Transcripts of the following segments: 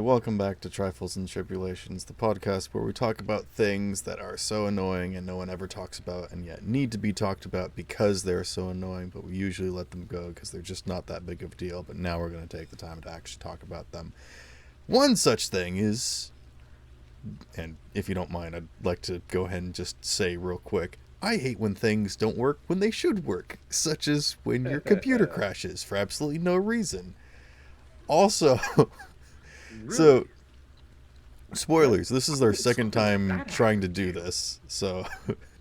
Welcome back to Trifles and Tribulations, the podcast where we talk about things that are so annoying and no one ever talks about and yet need to be talked about because they're so annoying, but we usually let them go because they're just not that big of a deal, but now we're going to take the time to actually talk about them. One such thing is, and if you don't mind, I'd like to go ahead and just say real quick, I hate when things don't work when they should work, such as when your computer crashes for absolutely no reason. Also, Really? so spoilers, this is our When did second something like time that trying happen? to do this. So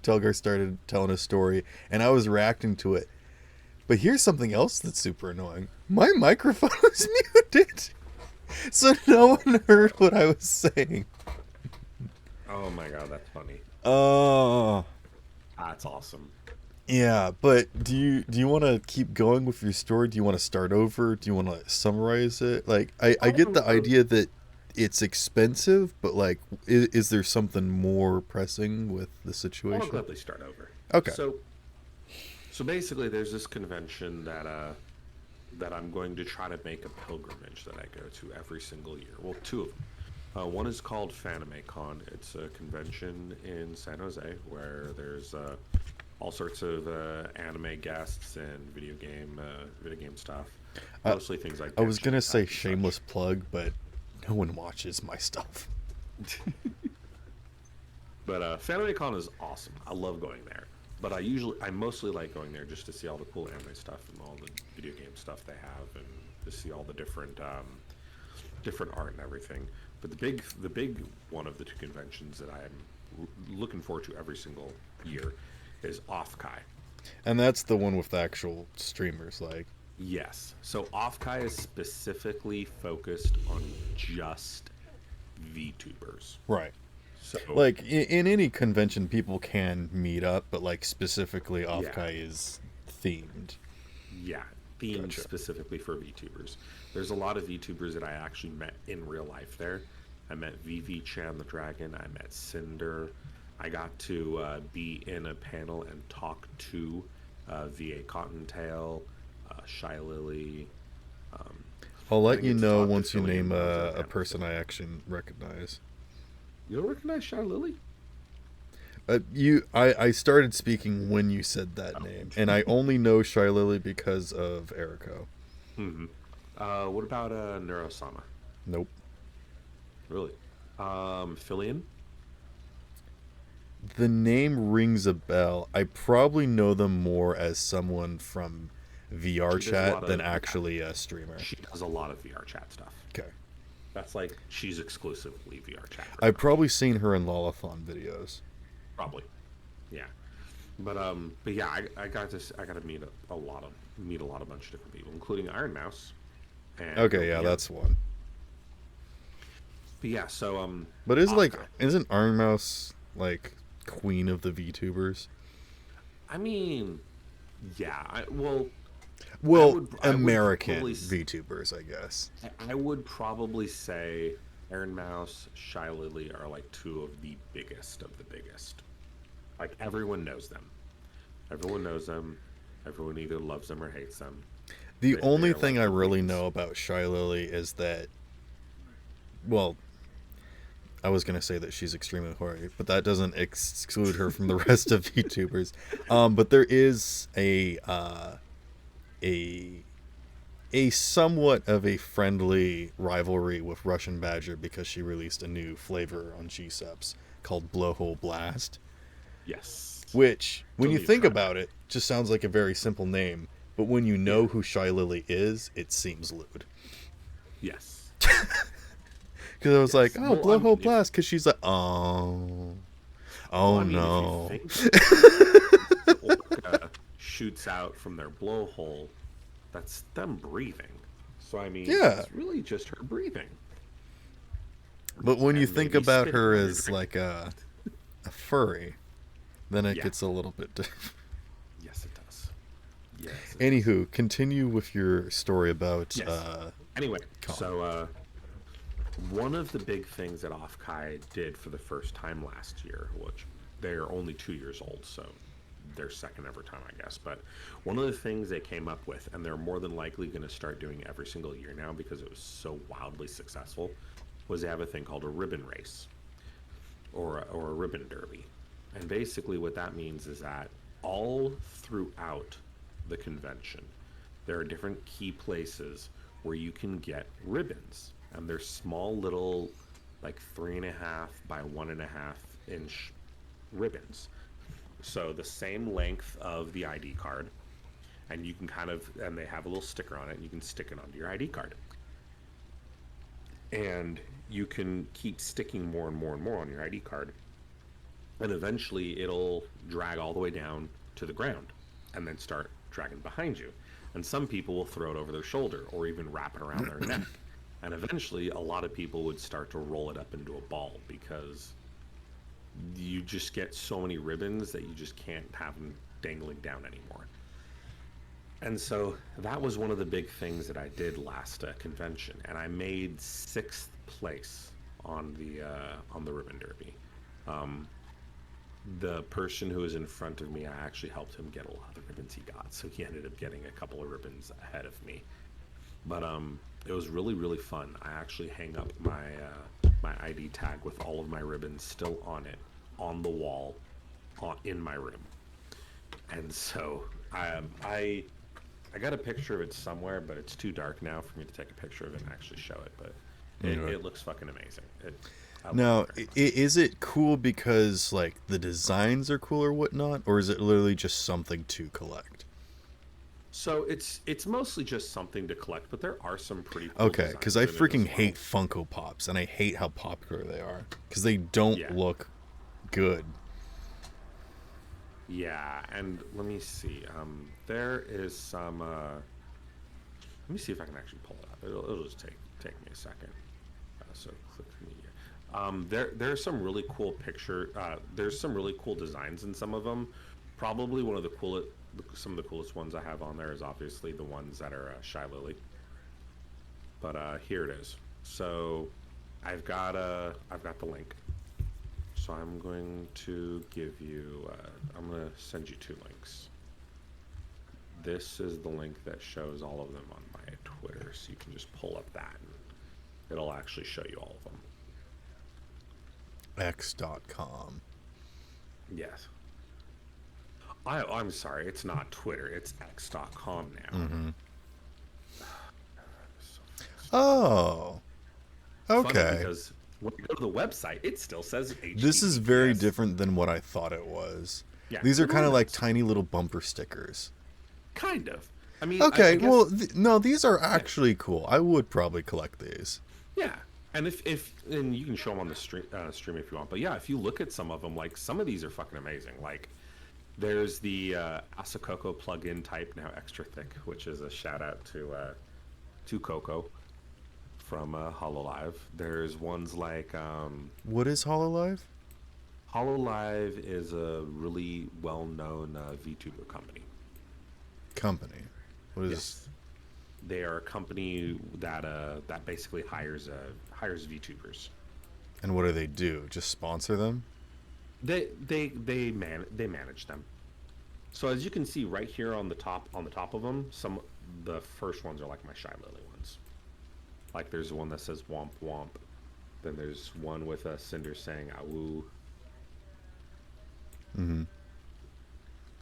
Telgar started telling a story and I was reacting to it. But here's something else that's super annoying. My microphone was muted. So no one heard what I was saying. Oh my god, that's funny. Oh. That's awesome. Yeah, but do you want to keep going with your story? Do you want to start over? Do you want to summarize it? Like I I get don't the know. idea that it's expensive, but like is there something more pressing with the I'll situation? gladly start over. Okay. So basically, there's this convention that I'm going to try to make a pilgrimage that I go to every single year. Well, two of them. One is called FanimeCon. It's a convention in San Jose where there's all sorts of anime guests and video game stuff. Uh, Mostly things like I was Genshin gonna say Impact and shameless such. plug, but no one watches my stuff. But FanimeCon is awesome. I love going there. But I mostly like going there just to see all the cool anime stuff and all the video game stuff they have, and to see all the different art and everything. But the big one of the two conventions that I'm looking forward to every single year is Offkai. And that's the one with the actual streamers, like Yes. So Offkai is specifically focused on just VTubers. right. So Like in any convention, people can meet up, but like specifically, yeah, Offkai is themed. yeah, themed Gotcha. specifically for VTubers. There's a lot of VTubers that I actually met in real life there. I met VV Chan the Dragon. I met Cinder. I got to be in a panel and talk to VA Cottontail, Shy Lily. Um, I'll I let didn't you get to know talk to once you Fillion, name but I was in a a panel with person him. I actually recognize. You don't recognize Shy Lily? I started speaking when you said that name, and I only know Shy Lily because of Eriko. Hmm. What about Neurosama? Nope. Really? Fillion? The name rings a bell. I probably know them more as someone from VR She does a chat lot than of, yeah, actually a streamer. she does a lot of VR chat stuff. Okay. That's like she's exclusively VR chat for I've now. probably seen her in Lolathon videos. Probably. Yeah. But yeah, I got to meet a lot of bunch of different people, including Iron Mouse and Okay, yeah, Robian. that's one. But yeah, so But is like Offkai. isn't Iron Mouse like queen of the VTubers? I mean, yeah. Well, Well, I would American probably VTubers, I guess. I would probably say Iron Mouse, Shy Lily are like two of the biggest of the biggest. Like everyone knows them. Everyone knows them. Everyone either loves them or hates them. The only They're thing like I the really queens. know about Shy Lily is that, well, I was gonna say that she's extremely hoary, but that doesn't exclude her from the rest of VTubers. But there is a a somewhat of a friendly rivalry with Russian Badger because she released a new flavor on G-Subs called Blowhole Blast, Yes. which, when Still you need to think try that. about it, just sounds like a very simple name. But when you know Yeah. who Shy Lily is, it seems lewd. Yes. Because I was like, Yes. oh, Well, I mean, Blowhole if Blast, because she's like, oh if you no. think about it, if the orca shoots out from their blowhole, that's them breathing. So I mean, Yeah, it's really just her breathing but when you and think maybe about spitting her while they're as drinking. like a furry, then it Yeah. gets a little bit different. Yes, it does. Yes, it does. Anywho, continue with your story about Yes. Anyway, con. so one of the big things that Offkai did for the first time last year, which they're only 2 years old, so their second ever time, I guess. But one of the things they came up with, and they're more than likely going to start doing every single year now because it was so wildly successful, was they have a thing called a ribbon race, or a ribbon derby. And basically what that means is that all throughout the convention, there are different key places where you can get ribbons. And they're small little, like 3.5 by 1.5 inch ribbons. So the same length of the ID card. And you can and they have a little sticker on it, and you can stick it onto your ID card. And you can keep sticking more and more and more on your ID card. And eventually it'll drag all the way down to the ground and then start dragging behind you. And some people will throw it over their shoulder or even wrap it around their neck. And eventually a lot of people would start to roll it up into a ball, because you just get so many ribbons that you just can't have them dangling down anymore. And so that was one of the big things that I did last convention, and I made 6th place on the ribbon derby. The person who was in front of me, I actually helped him get a lot of the ribbons he got, so he ended up getting a couple of ribbons ahead of me. But it was really, really fun. I actually hang up my ID tag with all of my ribbons still on it, on the wall, in my room. And so I got a picture of it somewhere, but it's too dark now for me to take a picture of it and actually show it. But it looks fucking amazing. Now, is it cool because like the designs are cool or whatnot, or is it literally just something to collect? So it's mostly just something to collect, but there are some pretty cool Okay, because I freaking hate Funko Pops, and I hate how popular they are because they don't look good. Yeah, and let me see. There is some. Let me see if I can actually pull it up. It'll just take me a second. So click media. There's some really cool there's some really cool designs in some of them. Probably some of the coolest ones I have on there is obviously the ones that are Shy Lily. But here it is. So I've got the link. So I'm going to give you, I'm going to send you 2 links. This is the link that shows all of them on my Twitter, so you can just pull up that and it'll actually show you all of them. X.com. Yes. I'm sorry, it's not Twitter, it's X.com now. Mm-hmm. Oh. Okay. Funny because when you go to the website, it still says HTTPS. This is very different than what I thought it was. Yeah, these are kind of like tiny little bumper stickers. Kind of. I mean, okay, I guess, well, no, these are actually cool. I would probably collect these. Yeah, and if you can show them on the stream if you want. But yeah, if you look at some of them, like some of these are fucking amazing. Like there's the Asakoko plug-in type, now extra thick, which is a shout out to Coco from HoloLive. There's ones like what is HoloLive? HoloLive is a really well-known VTuber company. What is? Yes. They are a company that basically hires VTubers. And what do they do? Just sponsor them? They manage them. So as you can see right here on the top of them, the first ones are like my Shy Lily ones. Like there's one that says Womp Womp. Then there's one with a Cinder saying Awoo. Mm-hmm.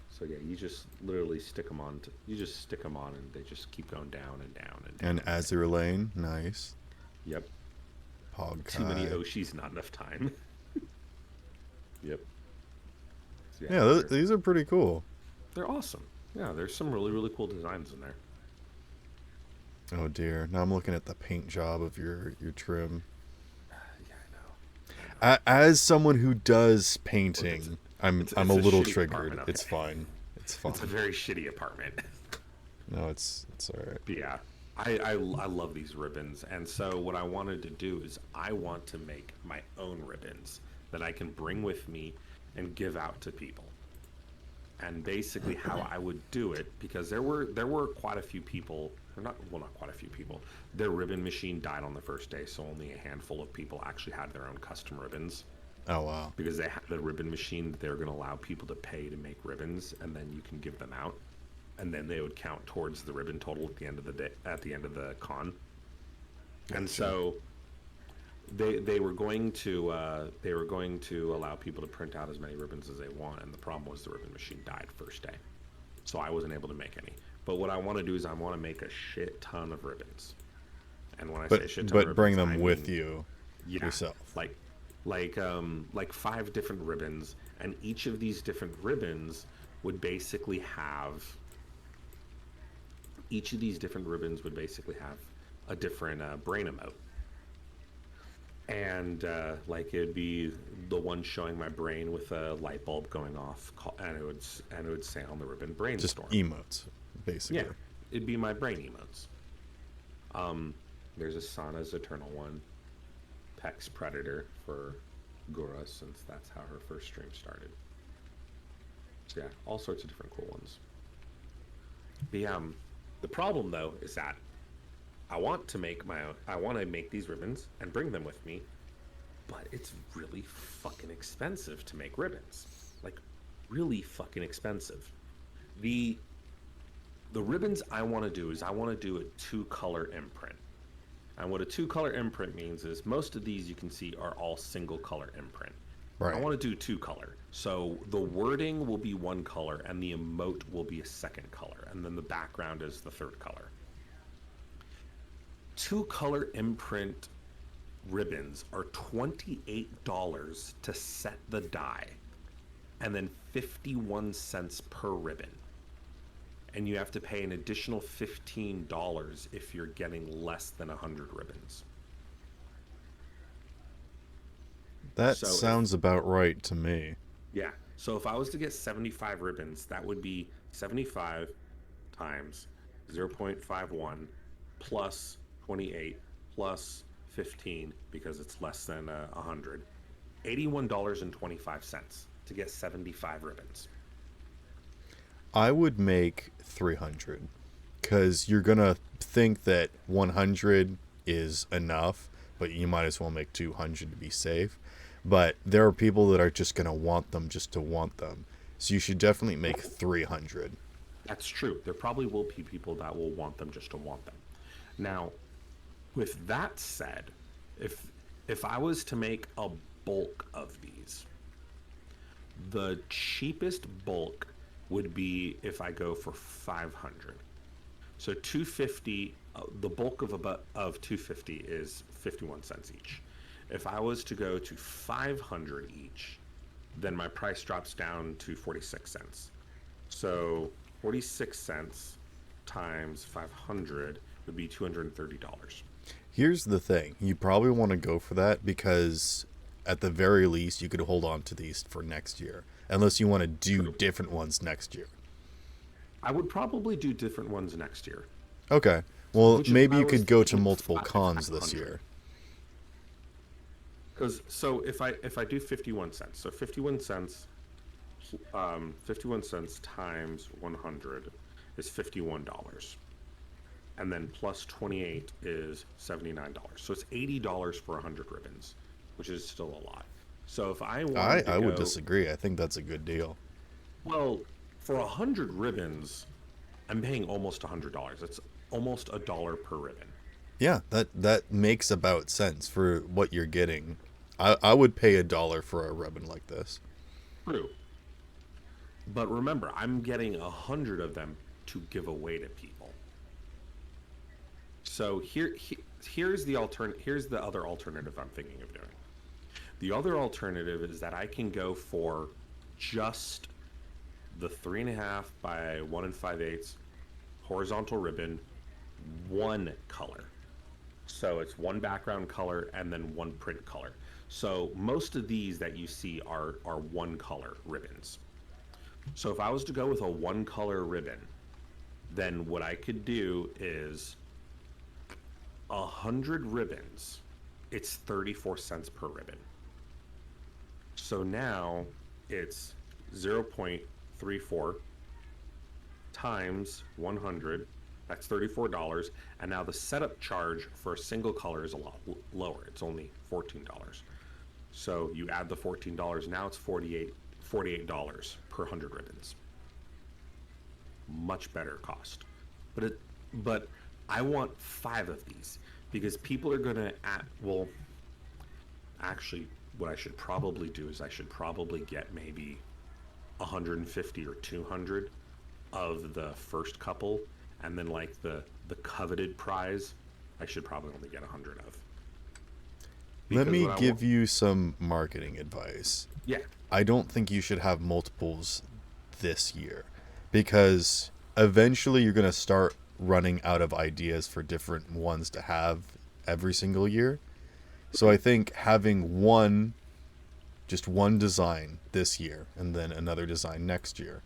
So yeah, you just literally stick them on, and they just keep going down and down and down. And Azure Lane, nice. Yep. Pog Too many Oshis, not enough time. Yep. So yeah, these are pretty cool. They're awesome. Yeah, there's some really, really cool designs in there. Oh dear. Now I'm looking at the paint job of your trim. Yeah, I know. As someone who does painting, I'm a little triggered. Okay. It's fine. It's fine. It's a very shitty apartment. No, it's all right. But yeah, I love these ribbons, and so what I wanted to do is I want to make my own ribbons that I can bring with me and give out to people. And basically how I would do it, because there were quite a few people, not quite a few people. Their ribbon machine died on the first day, so only a handful of people actually had their own custom ribbons. Oh wow! Because they had a ribbon machine that they were going to allow people to pay to make ribbons, and then you can give them out, and then they would count towards the ribbon total at the end of the day, at the end of the con. Gotcha. And so they were going to allow people to print out as many ribbons as they want, and the problem was the ribbon machine died first day, so I wasn't able to make any. But what I want to do is I want to make a shit ton of ribbons, and when I say But shit ton of but bring ribbons, I them with mean, you yeah, yourself. like like 5 different ribbons, and each of these different ribbons would basically have a different brain emote. And like it'd be the one showing my brain with a light bulb going off, and it would say on the ribbon Just brainstorm. emotes, basically. Yeah, it'd be my brain emotes. There's a Sana's Eternal one, Pex Predator for Gura, since that's how her first stream started. So yeah, all sorts of different cool ones. The problem though is that I want to make these ribbons and bring them with me, but it's really fucking expensive to make ribbons. Like, really fucking expensive. The ribbons I want to do is I want to do a 2-color imprint. And what a 2-color imprint means is most of these you can see are all single color imprint. Right. I want to do 2-color. So the wording will be 1 color and the emote will be a 2nd color. And then the background is the 3rd color. 2-color imprint ribbons are $28 to set the die, and then 51 cents per ribbon. And you have to pay an additional $15 if you're getting less than 100 ribbons. That sounds about right to me. Yeah. So if I was to get 75 ribbons, that would be 75 times 0.51 plus 28 plus 15, because it's less than 100. $81.25 to get 75 ribbons. I would make 300, because you're going to think that 100 is enough, but you might as well make 200 to be safe. But there are people that are just going to want them just to want them. So you should definitely make 300. That's true. There probably will be people that will want them just to want them. Now, with that said, if I was to make a bulk of these, the cheapest bulk would be if I go for 500. So 250, the bulk of 250 is 51 cents each. If I was to go to 500 each, then my price drops down to 46 cents. So 46 cents times 500 would be $230. Here's the thing. You probably want to go for that because at the very least you could hold on to these for next year, unless you want to do different ones next year. I would probably do different ones next year. Okay. Well, maybe you could go to thinking multiple cons this 500. year. Because so if I do 51 cents, so 51 cents, 51 cents times 100 is $51, and then plus 28 is $79. So it's $80 for 100 ribbons, which is still a lot. So if I wanted to I would disagree. I think that's a good deal. Well, for 100 ribbons, I'm paying almost $100. It's almost $1 per ribbon. Yeah, that makes about sense for what you're getting. I would pay $1 for a ribbon like this. True. But remember, I'm getting 100 of them to give away to people. So here's the other alternative I'm thinking of doing. The other alternative is that I can go for just the 3.5 by 1 5/8 horizontal ribbon, 1 color. So it's 1 background color and then 1 print color. So most of these that you see are 1 color ribbons. So if I was to go with a 1 color ribbon, then what I could do is 100 ribbons, it's 34 cents per ribbon. So now it's 0.34 times 100, that's $34, and now the setup charge for a single color is a lot lower. It's only $14. So you add the $14, now it's $48 per 100 ribbons. Much better cost. But I want 5 of these because people are gonna actually, what I should probably do is I should probably get maybe 150 or 200 of the first couple, and then like the coveted prize, I should probably only get 100 of. Let Because me what I want, give you some marketing advice. yeah, I don't think you should have multiples this year because eventually you're going to start running out of ideas for different ones to have every single year. So I think having just one design this year and then another design next year.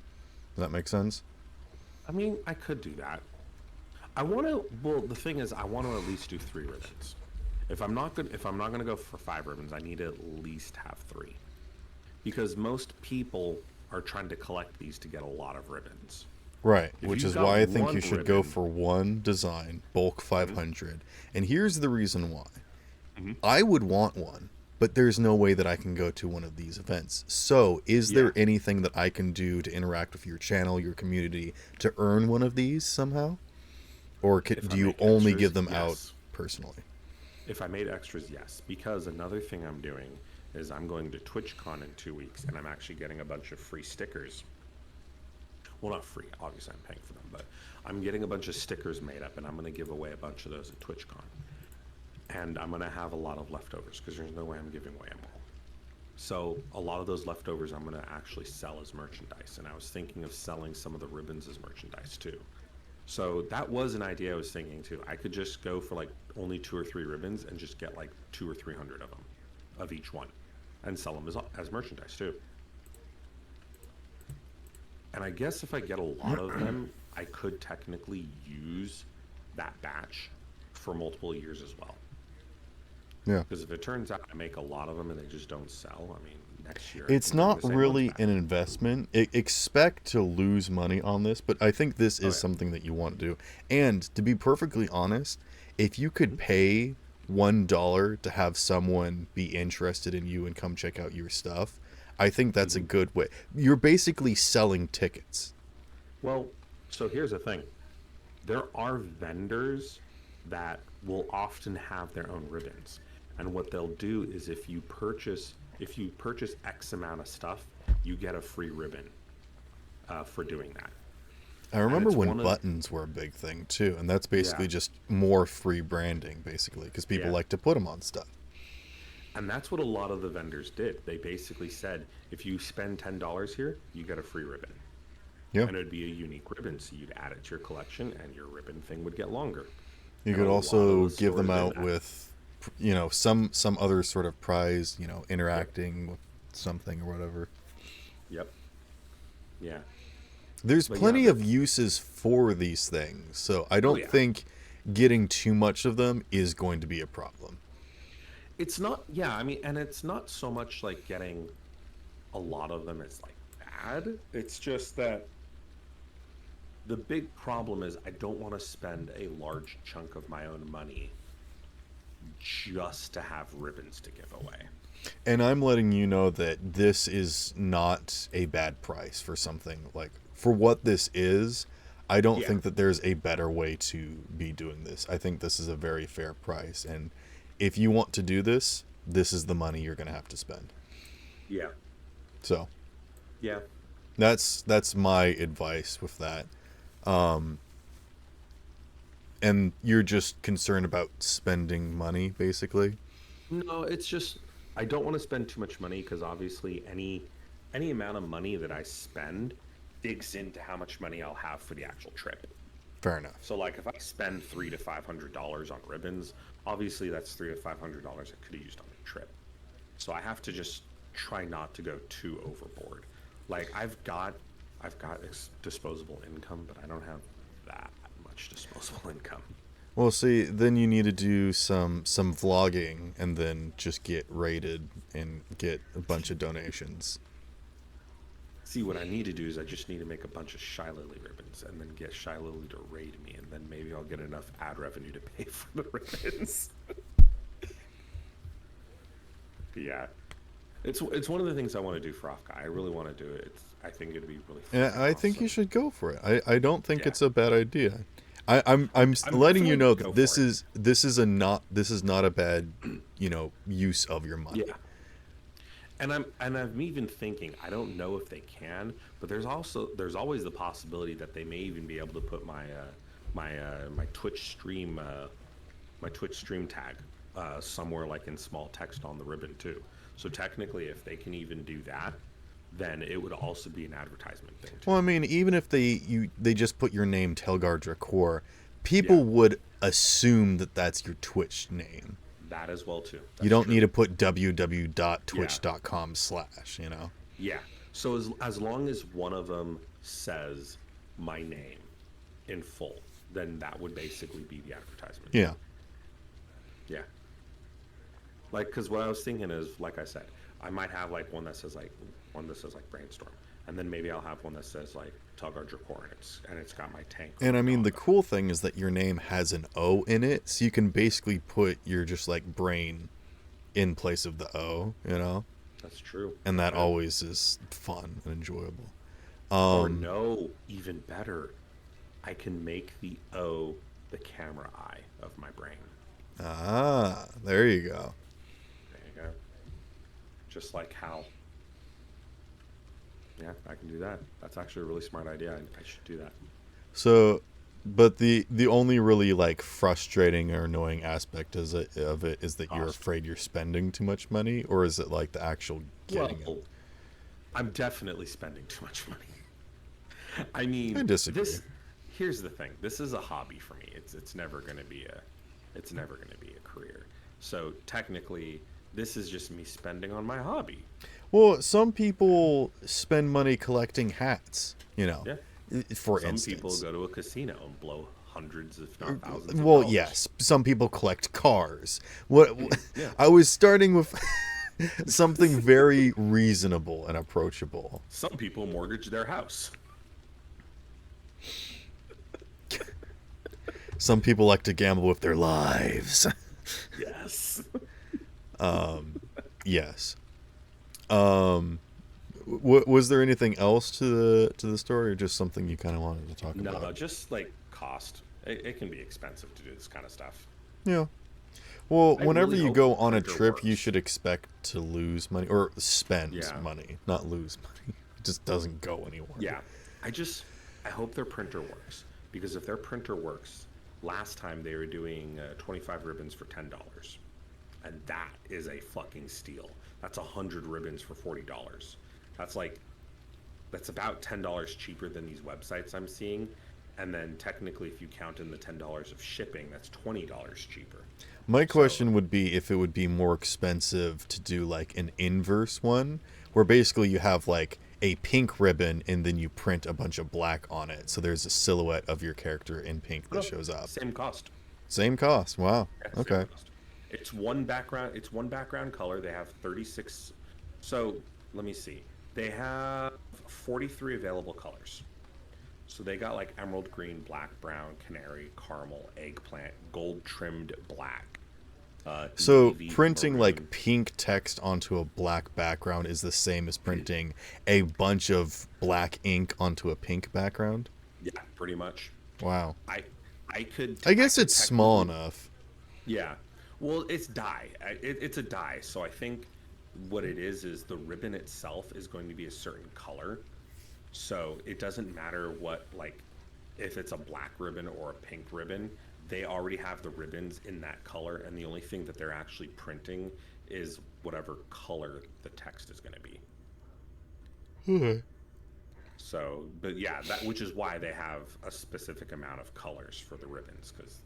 Does that make sense? I mean, I could do that. I want to. Well, the thing is, I want to at least do 3 ribbons. If I'm not gonna go for 5 ribbons, I need to at least have 3, because most people are trying to collect these to get a lot of ribbons. Right, If which you've is got why I think one you should go ribbon, for one design, bulk mhm, 500. And here's the reason why. mhm. I would want one, but there's no way that I can go to one of these events. So, is Yeah, there anything that I can do to interact with your channel, your community, to earn one of these somehow? Or if do I you make only give extras, them out yes. personally? If I made extras, yes. Because another thing I'm doing is I'm going to TwitchCon in 2 weeks, and I'm actually getting a bunch of free stickers. Well, not free, obviously I'm paying for them, but I'm getting a bunch of stickers made up, and I'm going to give away a bunch of those at TwitchCon. And I'm going to have a lot of leftovers because there's no way I'm giving away them all. So a lot of those leftovers I'm going to actually sell as merchandise, and I was thinking of selling some of the ribbons as merchandise too. So that was an idea I was thinking too. I could just go for like only 2 or 3 ribbons and just get like 200 or 300 of them, of each one, and sell them as merchandise too. And I guess if I get a lot of them, I could technically use that batch for multiple years as well. Yeah. Because if it turns out I make a lot of them and they just don't sell, I mean, next year I It's can bring not the same ones really back. an investment. Expect to lose money on this, but I think this Oh is yeah. something that you want to do. And to be perfectly honest, if you could Mhm. pay $1 to have someone be interested in you and come check out your stuff, I think that's a Mhm. good way. You're basically selling tickets. Well, so here's the thing. There are vendors that will often have their own ribbons. And what they'll do is if you purchase X amount of stuff, you get a free ribbon for doing that. I And remember it's when one of buttons were a big thing too, and that's yeah, basically just more free branding, basically, because people yeah. like to put them on stuff. And that's what a lot of the vendors did. They basically said, if you spend $10 here, you get a free ribbon. Yeah. And it would be a unique ribbon. So you'd add it to your collection and your ribbon thing would get longer. You And a could lot of also the give them stores did out that. with, some other sort of prize, Yep. interacting with something or whatever. Yep. Yeah. There's But yeah, plenty of uses for these things, so I oh don't yeah. think getting too much of them is going to be a problem. It's not, yeah, I mean, and it's not so much like getting a lot of them is like bad. It's just that the big problem is I don't want to spend a large chunk of my own money just to have ribbons to give away. And I'm letting you know that this is not a bad price for something like for what this is. I don't Yeah. think that there's a better way to be doing this. I think this is a very fair price, and if you want to do this, this is the money you're going to have to spend. Yeah. So, Yeah. that's my advice with that. Um and you're just concerned about spending money basically. No, it's just I don't want to spend too much money because obviously any amount of money that I spend digs into how much money I'll have for the actual trip. Fair enough. So like if I spend $300 to $500 on ribbons, obviously that's $300 to $500 I could have used on the trip. So I have to just try not to go too overboard. Like I've got disposable income, but I don't have that much disposable income. Well, see, then you need to do some vlogging and then just get rated and get a bunch of donations. See, what I need to do is I just need to make a bunch of Shy Lily ribbons and then get Shy Lily to raid me, and then maybe I'll get enough ad revenue to pay for the ribbons. Yeah, it's one of the things I want to do for Offka. I really want to do it. I think it'd be really fun And and I think you awesome. should go for it. I don't think Yeah. it's a bad idea. I'm I'm letting you definitely know go that for it. this is not a bad, use of your money. Yeah. And I'm even thinking, I don't know if they can, but there's always the possibility that they may even be able to put my Twitch stream tag somewhere like in small text on the ribbon too. So technically, if they can even do that, then it would also be an advertisement thing Well, too. I mean, even if they just put your name Telgar Dracor, Yeah, people would assume that that's your Twitch name. that as well too. You That's don't need true. to put Yeah, www.twitch.com/, yeah. So as long as one of them says my name in full, then that would basically be the advertisement. Yeah. Yeah. Like, because what I was thinking is, like I said, I might have like one that says like brainstorm, and then maybe I'll have one that says like Tuggar Dracor, and it's got my tank or And my I mean, dog the on it. cool thing is that your name has an O in it, so you can basically put your just like brain in place of the O. That's true. And that Yeah. always is fun and enjoyable. Or no, even better, I can make the O the camera eye of my brain. There you go. There you go. Just like Hal. Yeah, I can do that. That's actually a really smart idea. I should do that. So, but the only really like frustrating or annoying aspect of it is that you're Cost. afraid you're spending too much money, or is it like the actual getting it? Well, I'm definitely spending too much money. I I mean, disagree. this. Here's the thing. This is a hobby for me. It's never going to be a career. So technically, this is just me spending on my hobby. Well, some people spend money collecting hats, Yeah. for Some people instance. go to a casino and blow hundreds, if not thousands, of Well, dollars. yes, some people collect cars. What Yeah. I was starting with something very reasonable and approachable. Some people mortgage their house. Some people like to gamble with their lives. Yes. Yes. Was there anything else to the story, or just something you kind of wanted to talk No, about? just like cost. It can be expensive to do this kind of stuff. Yeah. Well, I whenever really you hope go the on a printer trip, you works. should expect to lose money or spend Yeah. money, not lose money. It just doesn't go anywhere. Yeah. I hope their printer works because if their printer works, last time they were doing 25 ribbons for $10, and that is a fucking steal. That's 100 ribbons for $40. That's like that's about $10 cheaper than these websites I'm seeing. And then technically, if you count in the $10 of shipping, that's $20 cheaper. My So question would be if it would be more expensive to do like an inverse one, where basically you have like a pink ribbon and then you print a bunch of black on it. So there's a silhouette of your character in pink that no, shows up. same cost. Same cost. Wow. Yeah, same Okay. cost. It's one background. It's one background color. They have 36. So let me see. They have 43 available colors. So they got like emerald green, black, brown, canary, caramel, eggplant, gold trimmed black, So navy, printing maroon. like pink text onto a black background is the same as printing a bunch of black ink onto a pink background. Yeah, pretty much. Wow. I I could I I guess could it's small technically enough. yeah. Well, it's dye. It's a dye, so I think what it is the ribbon itself is going to be a certain color. So it doesn't matter what like if it's a black ribbon or a pink ribbon, they already have the ribbons in that color, and the only thing that they're actually printing is whatever color the text is going to be. Okay. So, but yeah, that which is why they have a specific amount of colors for the ribbons because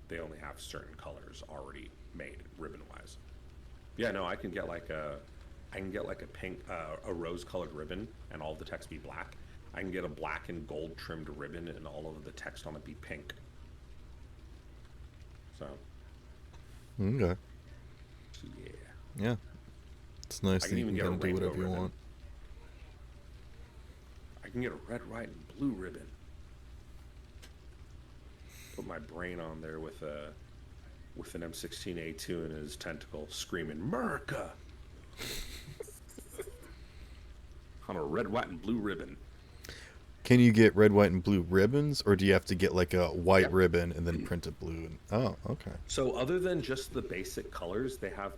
they only have certain colors already made ribbon wise. Yeah, no, I can get like a pink, a rose-colored ribbon, and all of the text be black. I can get a black and gold trimmed ribbon, and all of the text on it be pink. So, Okay. so yeah, Yeah. It's nice I that can you even can get a kind of do rainbow whatever you ribbon. want. I can get a red, white, and blue ribbon. Put my brain on there with an M16A2 in his tentacle, screaming "America" on a red, white, and blue ribbon. Can you get red, white, and blue ribbons, or do you have to get like a white Yep. ribbon and then print it blue? And, oh, okay. So other than just the basic colors, they have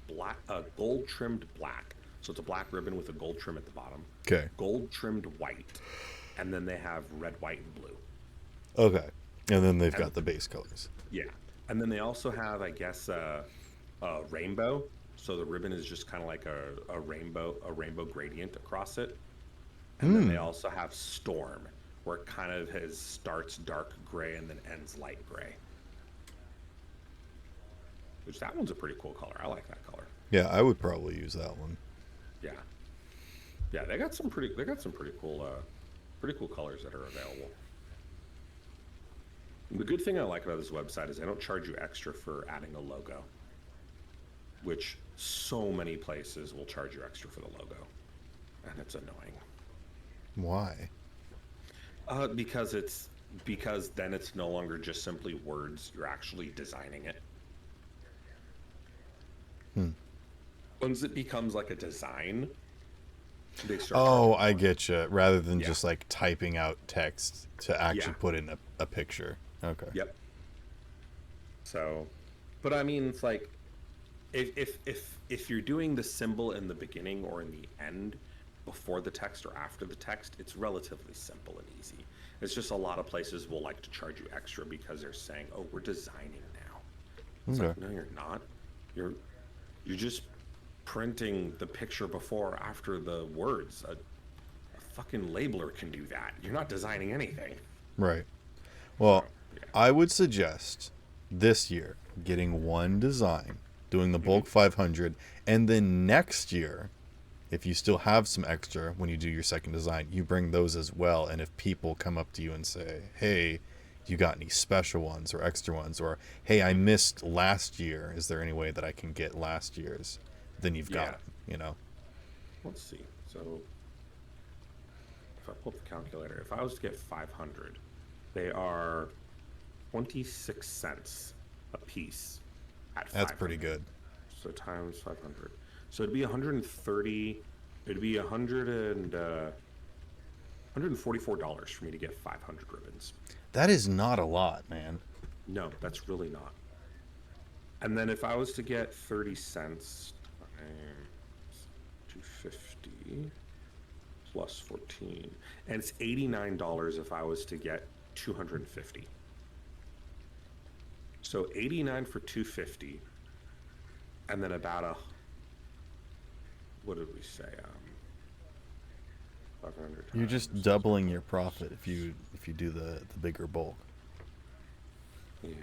black, gold trimmed black. So it's a black ribbon with a gold trim at the bottom, Okay. gold trimmed white, and then they have red, white, and blue. Okay. And then they've And got the base colors. yeah, and then they also have, I guess, a rainbow. So the ribbon is just kind of like a rainbow gradient across it. And then they also have storm, where it kind of starts dark gray and then ends light gray. Which that one's a pretty cool color. I like that color. Yeah, I would probably use that one. Yeah, yeah, they got some pretty cool colors that are available. The good thing I like about this website is they don't charge you extra for adding a logo, which so many places will charge you extra for the logo, and it's annoying. Why? Because then it's no longer just simply words. You're actually designing it. Once it becomes like a design, they start. Oh, I get you. Rather than Yeah. just like typing out text to actually Yeah. put in a picture. Okay. Yep. So, but I mean, it's like if you're doing the symbol in the beginning or in the end, before the text or after the text, it's relatively simple and easy. It's just a lot of places will like to charge you extra because they're saying, "Oh, we're designing now." It's like, Okay. no, you're not. You're just printing the picture before or after the words. A fucking labeler can do that. You're not designing anything. Right. So, Well, yeah. I would suggest this year getting one design, doing the bulk 500, and then next year, if you still have some extra when you do your second design, you bring those as well. And if people come up to you and say, "Hey, you got any special ones or extra ones?" or "Hey, I missed last year. Is there any way that I can get last year's?" Then you've got Yeah. it, you know? Let's see. So if I pull up the calculator, if I was to get 500, they are 26 cents a piece at 500. That's pretty good. So times 500. So it'd be 130. It'd be $144 for me to get 500 ribbons. That is not a lot, man. No, that's really not. And then if I was to get 30 cents times 250 plus 14, and it's $89 if I was to get 250. So 89 for 250, and then about what did we say? 500 You're just times- doubling your profit if you do the bigger bulk. Yeah.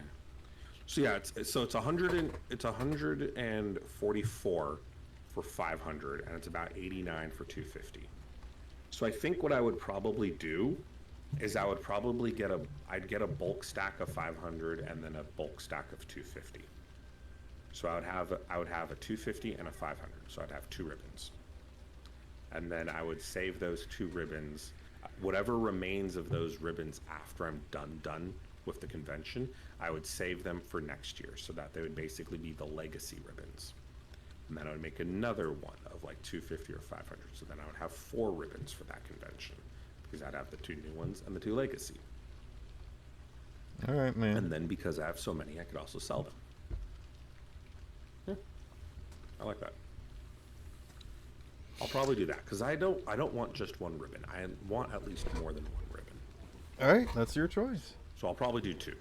So yeah, it's 144 for 500, and it's about 89 for 250. So I think what I would probably do is I'd get a bulk stack of 500 and then a bulk stack of 250. So I would have a 250 and a 500. So I'd have two ribbons. And then I would save those two ribbons, whatever remains of those ribbons after I'm done with the convention, I would save them for next year so that they would basically be the legacy ribbons. And then I would make another one of like 250 or 500. So then I would have four ribbons for that convention because I'd have the two new ones and the two legacy. All right, man. And then because I have so many, I could also sell them. Yeah, I like that. I'll probably do that because I don't want just one ribbon. I want at least more than one ribbon. All right, that's your choice. So I'll probably do two.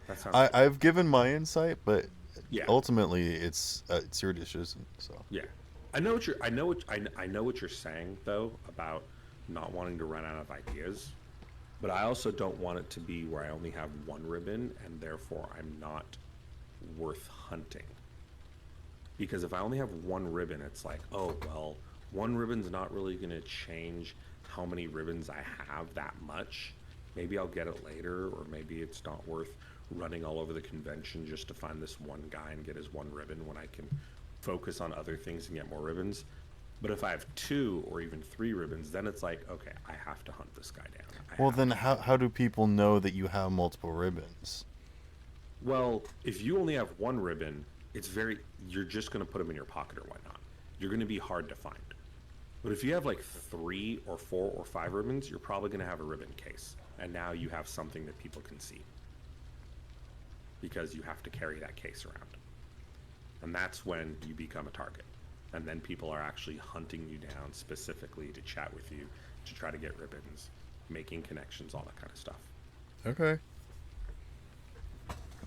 That sounds good. I've given my insight, but Yeah. ultimately it's your decision. So Yeah, I know what you're saying though about not wanting to run out of ideas, but I also don't want it to be where I only have one ribbon and therefore I'm not worth hunting. Because if I only have one ribbon, it's like, oh well, one ribbon's not really going to change how many ribbons I have that much. Maybe I'll get it later, or maybe it's not worth running all over the convention just to find this one guy and get his one ribbon when I can focus on other things and get more ribbons. But if I have two or even three ribbons, then it's like, okay, I have to hunt this guy down. well, then how do people know that you have multiple ribbons? Well, if you only have one ribbon, you're just going to put them in your pocket or whatnot. You're going to be hard to find. But if you have like 3 or 4 or 5 ribbons, you're probably going to have a ribbon case. And now you have something that people can see because you have to carry that case around. And that's when you become a target. And then people are actually hunting you down specifically to chat with you, to try to get ribbons, making connections, all that kind of stuff. Okay.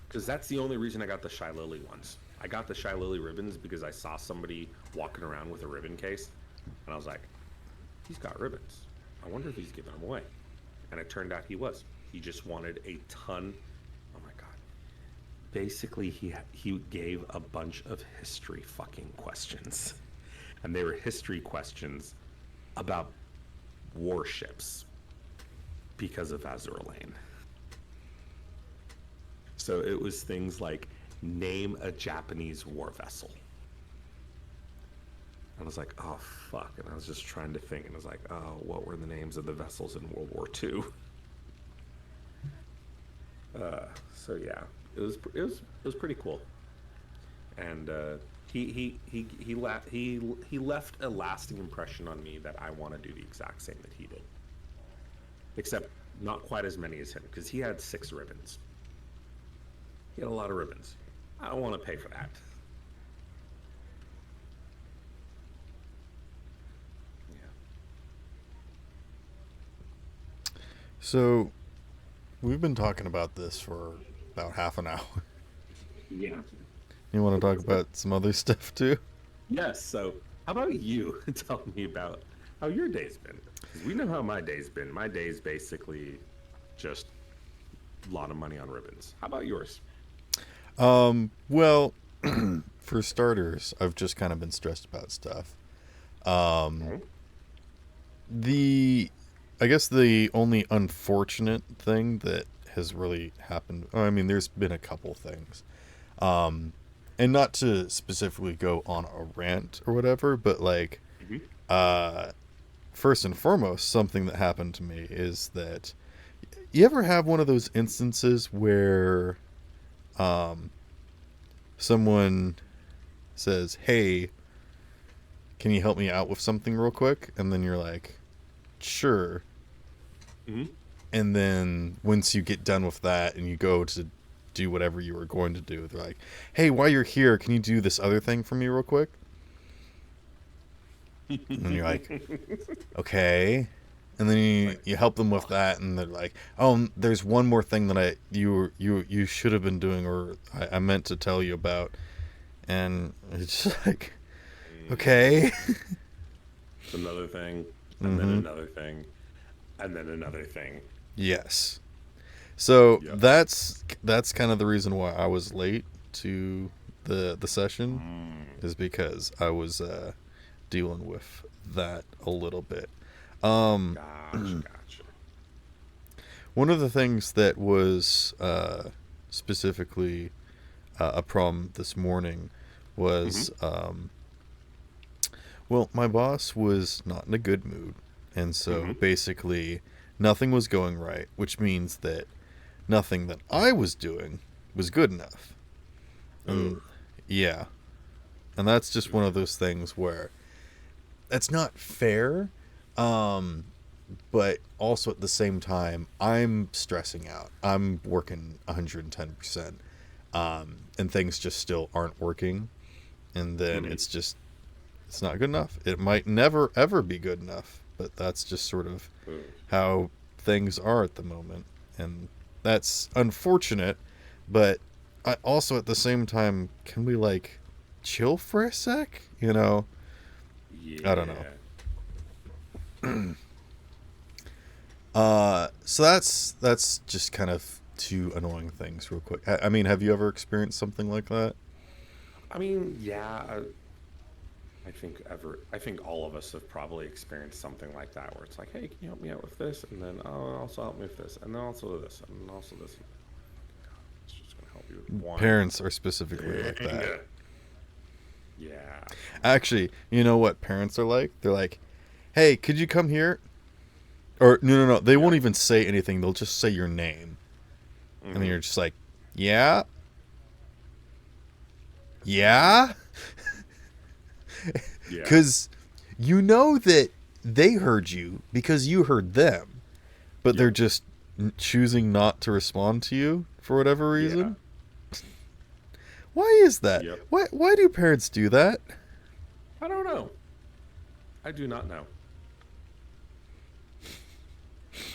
Because that's the only reason I got the Shy Lily ones. I got the Shy Lily ribbons because I saw somebody walking around with a ribbon case. And I was like, he's got ribbons. I wonder if he's giving them away. And it turned out he was. He just wanted a ton. Oh my God. Basically, he gave a bunch of history fucking questions. And they were history questions about warships because of Azur Lane. So it was things like, name a Japanese war vessel. I was like, oh, fuck. And I was just trying to think. And I was like, oh, what were the names of the vessels in World War II? So yeah, it was pretty cool. And he left a lasting impression on me that I want to do the exact same that he did. Except not quite as many as him, because he had 6 ribbons. He had a lot of ribbons. I don't want to pay for that. So, we've been talking about this for about half an hour. Yeah. You want to talk about some other stuff too? Yes. So, how about you tell me about how your day's been? 'Cause we know how my day's been. My day's basically just a lot of money on ribbons. How about yours? Well, for starters, I've just kind of been stressed about stuff. Okay. I guess the only unfortunate thing that has really happened, I mean, there's been a couple things. And not to specifically go on a rant or whatever, but like, first and foremost, something that happened to me is that you ever have one of those instances where someone says, hey, can you help me out with something real quick? And then you're like, sure. Mm-hmm. And then once you get done with that and you go to do whatever you were going to do, they're like, hey, while you're here, can you do this other thing for me real quick? And you're like, okay. And then you help them with that, and they're like, oh, there's one more thing that you should have been doing, or I meant to tell you about. And it's like, okay. It's another thing, and then another thing, and then another thing. Yes. So Yep. that's kind of the reason why I was late to the session, is because I was dealing with that a little bit. Gotcha. One of the things that was specifically a problem this morning was, well, my boss was not in a good mood. And so basically nothing was going right, which means that nothing that I was doing was good enough. And, yeah. And that's just one of those things where that's not fair. But also at the same time, I'm stressing out. I'm working 110%. And things just still aren't working. And then it's not good enough. It might never, ever be good enough. But that's just sort of how things are at the moment. And that's unfortunate. But I also at the same time, can we like chill for a sec? You know? Yeah. I don't know. So that's just kind of 2 annoying things real quick. I mean, have you ever experienced something like that? I mean, yeah. I think all of us have probably experienced something like that, where it's like, hey, can you help me out with this? And then, oh, also help me with this, and then also this, and also this. It's just gonna help you with one. Parents are specifically like that. Yeah. Actually, you know what parents are like? They're like, hey, could you come here? Or no. They won't even say anything. They'll just say your name. And then you're just like, yeah? Yeah? Yeah. Because you know that they heard you because you heard them, but they're Yep. just choosing not to respond to you for whatever Yeah. reason. Why is that? Yep. Why do parents do that? I don't know. I do not know.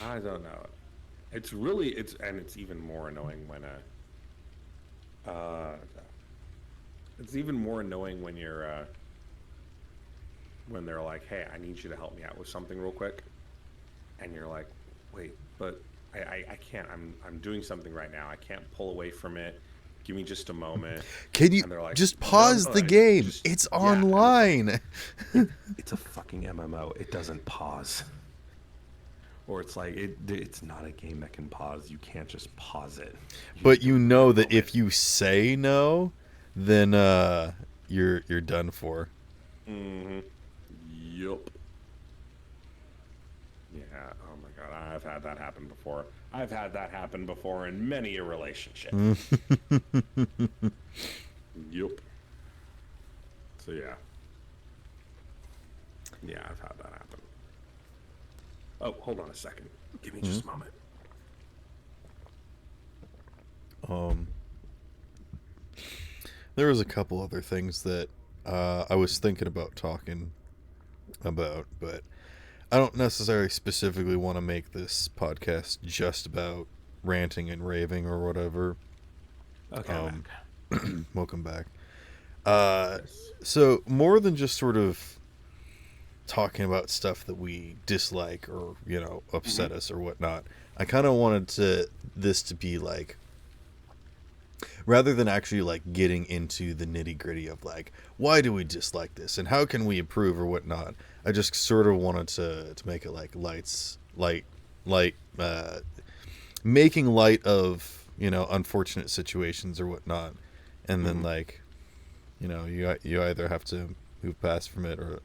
I don't know. It's even more annoying when it's even more annoying when when they're like, "Hey, I need you to help me out with something real quick," and you're like, "Wait, but I can't. I'm doing something right now. I can't pull away from it. Give me just a moment." Can you And they're like, just "No, pause no, the game? just It's yeah." And it's like, online. it's a fucking MMO. It doesn't pause. Or it's like it's not a game that can pause. You can't just pause it. But you Need a know that if moment. you say no, then you're done for. Mm-hmm. Yup. Yeah. Oh my god. I've had that happen before. I've had that happen before in many a relationship. Yup. So yeah. Yeah, I've had that happen. Oh, hold on a second. Give me just a moment. Um, there was a couple other things that I was thinking about talking about, but I don't necessarily specifically want to make this podcast just about ranting and raving or whatever. Okay, I'm Um, back. welcome back. Uh, Yes. so more than just sort of talking about stuff that we dislike or upset Mm-hmm. us or whatnot, I kind of wanted this to be like, rather than actually like getting into the nitty gritty of like why do we dislike this and how can we improve or whatnot. I just sort of wanted to make it like light making light of unfortunate situations or whatnot, and then Mm-hmm. like you either have to move past from it or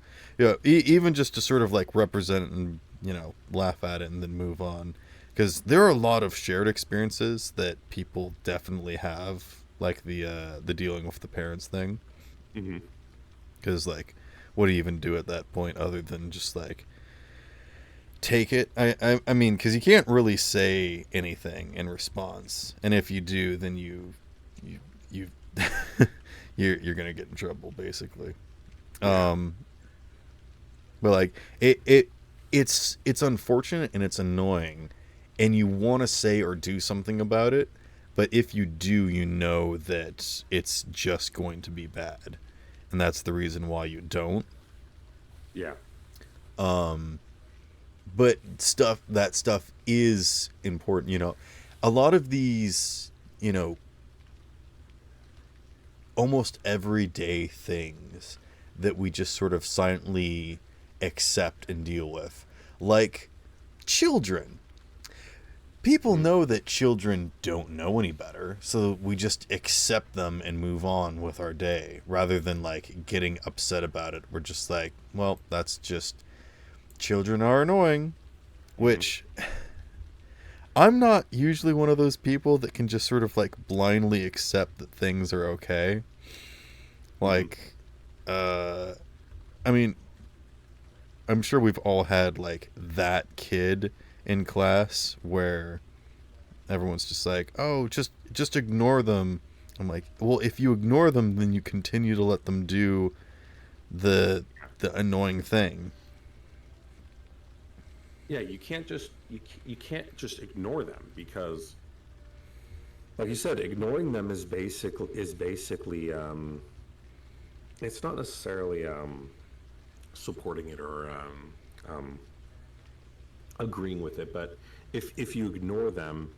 even just to sort of like represent it and laugh at it and then move on, because there are a lot of shared experiences that people definitely have, like the dealing with the parents thing, Mm-hmm. because like what do you even do at that point other than just like take it. I mean, because you can't really say anything in response, and if you do then you you're gonna get in trouble basically. Yeah. um but like it's unfortunate and it's annoying, and you want to say or do something about it, but if you do, you know that it's just going to be bad, and that's the reason why you don't. Yeah. um but stuff is important, a lot of these, almost everyday things that we just sort of silently accept and deal with, like children. People Mm-hmm. know that children don't know any better, so we just accept them and move on with our day rather than like getting upset about it. We're just like, well, that's just, children are annoying, Mm-hmm. which I'm not usually one of those people that can just sort of like blindly accept that things are okay. Mm-hmm. Like, uh, I mean, I'm sure we've all had like that kid in class where everyone's just like, "Oh, just ignore them." I'm like, "Well, if you ignore them, then you continue to let them do the the annoying thing." Yeah, you can't just ignore them because, like you said, ignoring them is basically it's not necessarily supporting it or um, agreeing with it, but if you ignore them,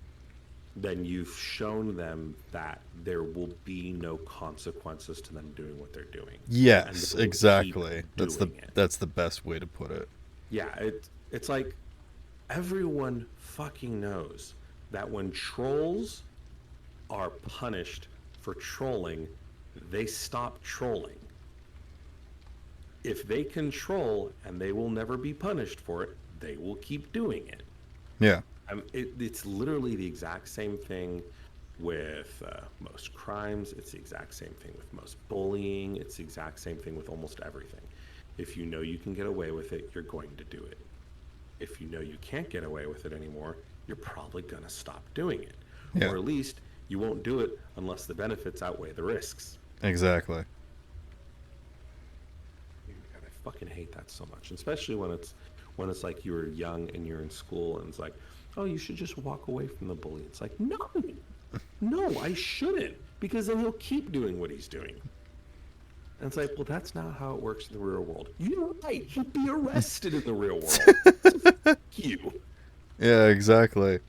then you've shown them that there will be no consequences to them doing what they're doing, and Yes, they will keep exactly. doing it. That's the best way to put it. Yeah, it's like everyone fucking knows that when trolls are punished for trolling, they stop trolling. If they can troll and they will never be punished for it, they will keep doing it. Yeah. It's literally the exact same thing with most crimes. It's the exact same thing with most bullying. It's the exact same thing with almost everything. If you know you can get away with it, you're going to do it. If you know you can't get away with it anymore, you're probably going to stop doing it. Yeah. Or at least you won't do it unless the benefits outweigh the risks. Exactly. God, I fucking hate that so much, especially when it's like you're young and you're in school and it's like, oh, you should just walk away from the bully. It's like, no, I shouldn't, because then he'll keep doing what he's doing. And it's like, well, that's not how it works in the real world. You're right. He'd be arrested in the real world. So fuck you. Yeah, exactly.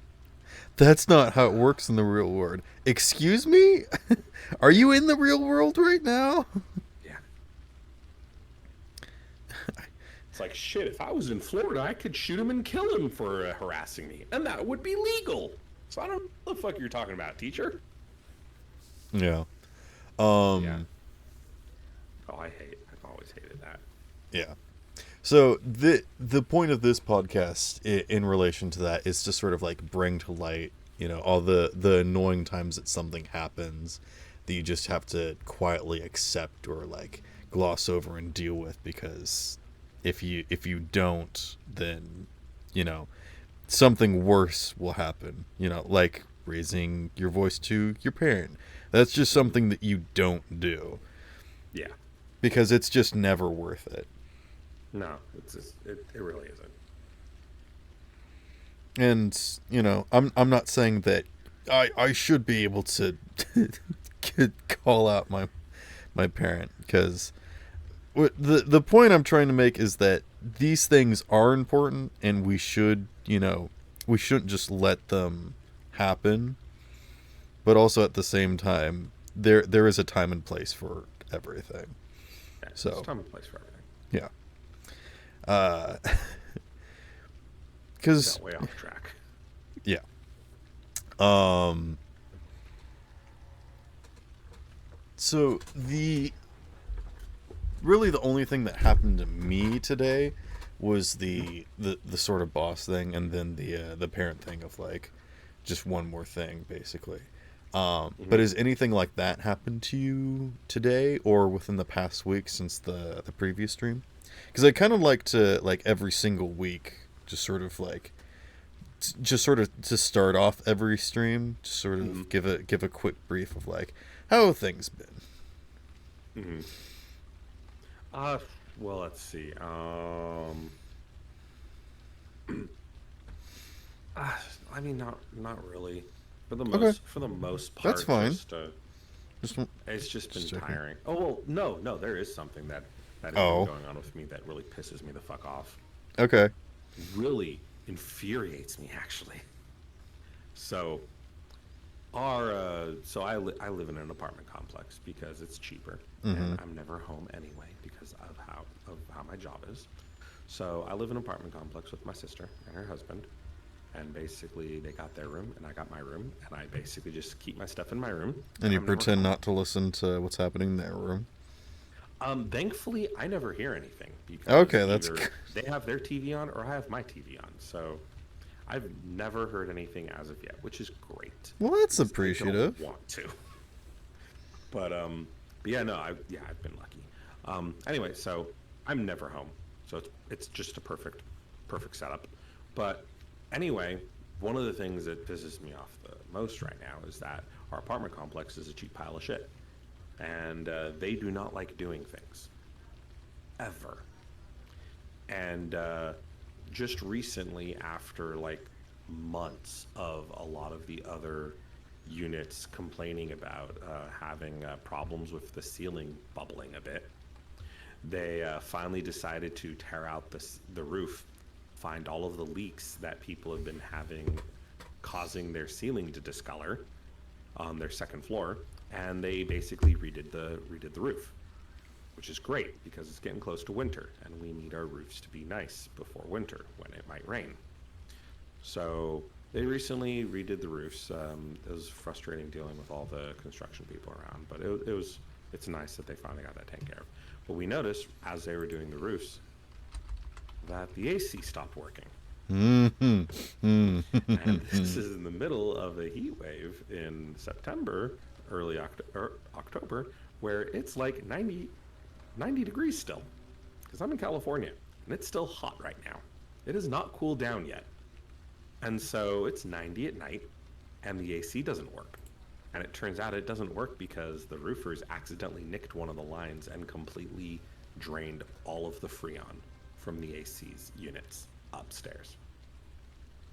That's not how it works in the real world. Excuse me? Are you in the real world right now? Yeah. It's like, shit, if I was in Florida, I could shoot him and kill him for harassing me. And that would be legal. So I don't know what the fuck you're talking about, teacher. Yeah. Yeah. Oh, I've always hated that. Yeah. So the point of this podcast in relation to that is to sort of like bring to light, all the annoying times that something happens that you just have to quietly accept or like gloss over and deal with, because if you don't, then something worse will happen, like raising your voice to your parent. That's just something that you don't do. Yeah. Because it's just never worth it. No, it really isn't. And I'm not saying that I should be able to call out my parent, because the point I'm trying to make is that these things are important, and we shouldn't just let them happen, but also at the same time there is a time and place for everything. Yeah, So there's time and place for everything. Yeah. Because Way off track. Yeah. So the only thing that happened to me today was the sort of boss thing, and then the parent thing of like just one more thing, basically. But has anything like that happened to you today or within the past week since the previous stream? Because I kind of like to, like, every single week, just sort of to start off every stream, just sort of give a quick brief of like how have things been. Well, let's see. I mean, not really. For the most part, That's fine. It's just been checking. tiring. Oh well, no, there is something that has been going on with me that really pisses me the fuck off. Okay. Really infuriates me, actually. So, I live in an apartment complex because it's cheaper, and I'm never home anyway because of how my job is. So I live in an apartment complex with my sister and her husband. And basically, they got their room, and I got my room, and I basically just keep my stuff in my room. And you pretend not to listen to what's happening in their room. Thankfully, I never hear anything. Because okay, that's either they have their TV on, or I have my TV on. So I've never heard anything as of yet, which is great. Well, that's appreciative. I don't want to. But yeah, no, I've been lucky. Anyway, so I'm never home, so it's just a perfect setup. But anyway, one of the things that pisses me off the most right now is that our apartment complex is a cheap pile of shit. And they do not like doing things. Ever. And just recently, after like months of a lot of the other units complaining about having problems with the ceiling bubbling a bit, they finally decided to tear out the roof, find all of the leaks that people have been having causing their ceiling to discolor on their second floor, and they basically redid the roof, which is great because it's getting close to winter and we need our roofs to be nice before winter when it might rain. So they recently redid the roofs. It was frustrating dealing with all the construction people around, but it's nice that they finally got that taken care of. But we noticed as they were doing the roofs that the AC stopped working. And this is in the middle of a heat wave in September, early October, where it's like 90 degrees still. because I'm in California and it's still hot right now. It has not cooled down yet. And so it's 90 at night and the AC doesn't work. And it turns out it doesn't work because the roofers accidentally nicked one of the lines and completely drained all of the Freon from the AC's units upstairs.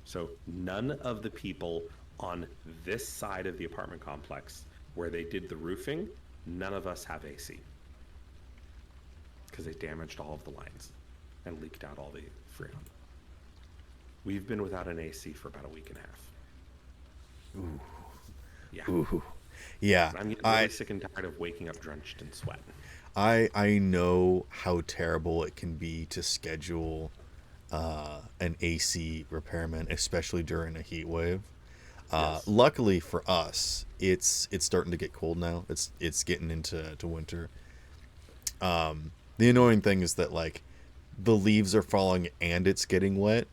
So none of the people on this side of the apartment complex where they did the roofing, none of us have AC. Because they damaged all of the lines and leaked out all the Freon. We've been without an AC for about a week and a half. Ooh. Yeah. Ooh. Yeah. I'm getting really sick and tired of waking up drenched in sweat. I know how terrible it can be to schedule an AC repairman, especially during a heat wave. Yes. Luckily for us, it's starting to get cold now. It's getting into winter. The annoying thing is that like the leaves are falling and it's getting wet.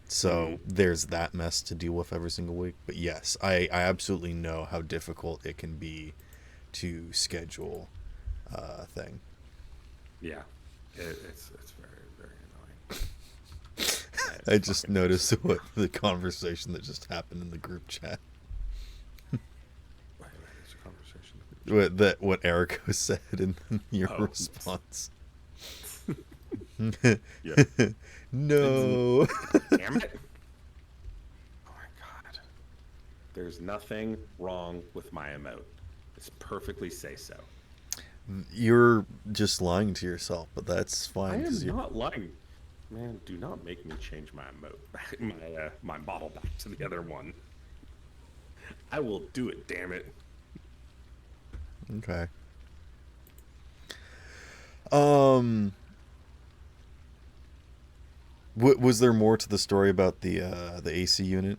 So there's that mess to deal with every single week. But yes, I absolutely know how difficult it can be to schedule a thing. Yeah. It's very, very annoying. I just noticed what the conversation that just happened in the group chat. Wait, there's a conversation. What Erico said in your response. Yeah. No. Damn it. Oh my god. There's nothing wrong with my emote. It's perfectly say so. You're just lying to yourself, but that's fine. I am not lying. Man, do not make me change my emote, my model back to the other one. I will do it, damn it. Okay. Was there more to the story about the AC unit?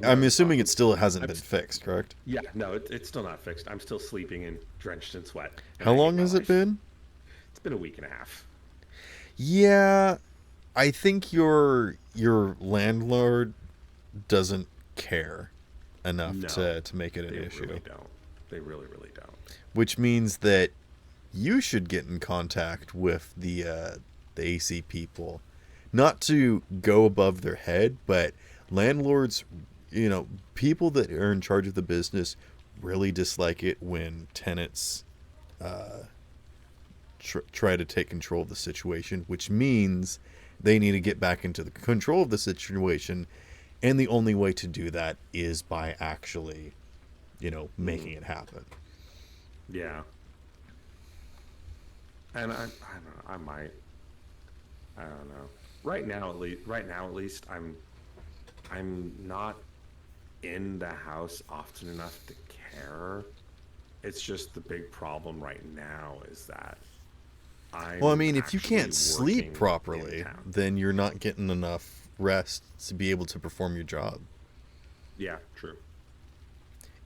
I'm assuming it still hasn't been fixed, correct? Yeah, no, it's still not fixed. I'm still sleeping and drenched in sweat. How long has it been? It's been a week and a half. Yeah, I think your landlord doesn't care enough to make it an issue. They really don't. They really, really don't. Which means that you should get in contact with the AC people. Not to go above their head, but landlords, people that are in charge of the business really dislike it when tenants try to take control of the situation, which means they need to get back into the control of the situation. And the only way to do that is by actually, making it happen. Yeah. And I don't know, I might. I don't know. Right now at least, I'm not in the house often enough to care. It's just the big problem right now is that if you can't sleep properly, then you're not getting enough rest to be able to perform your job. Yeah, true.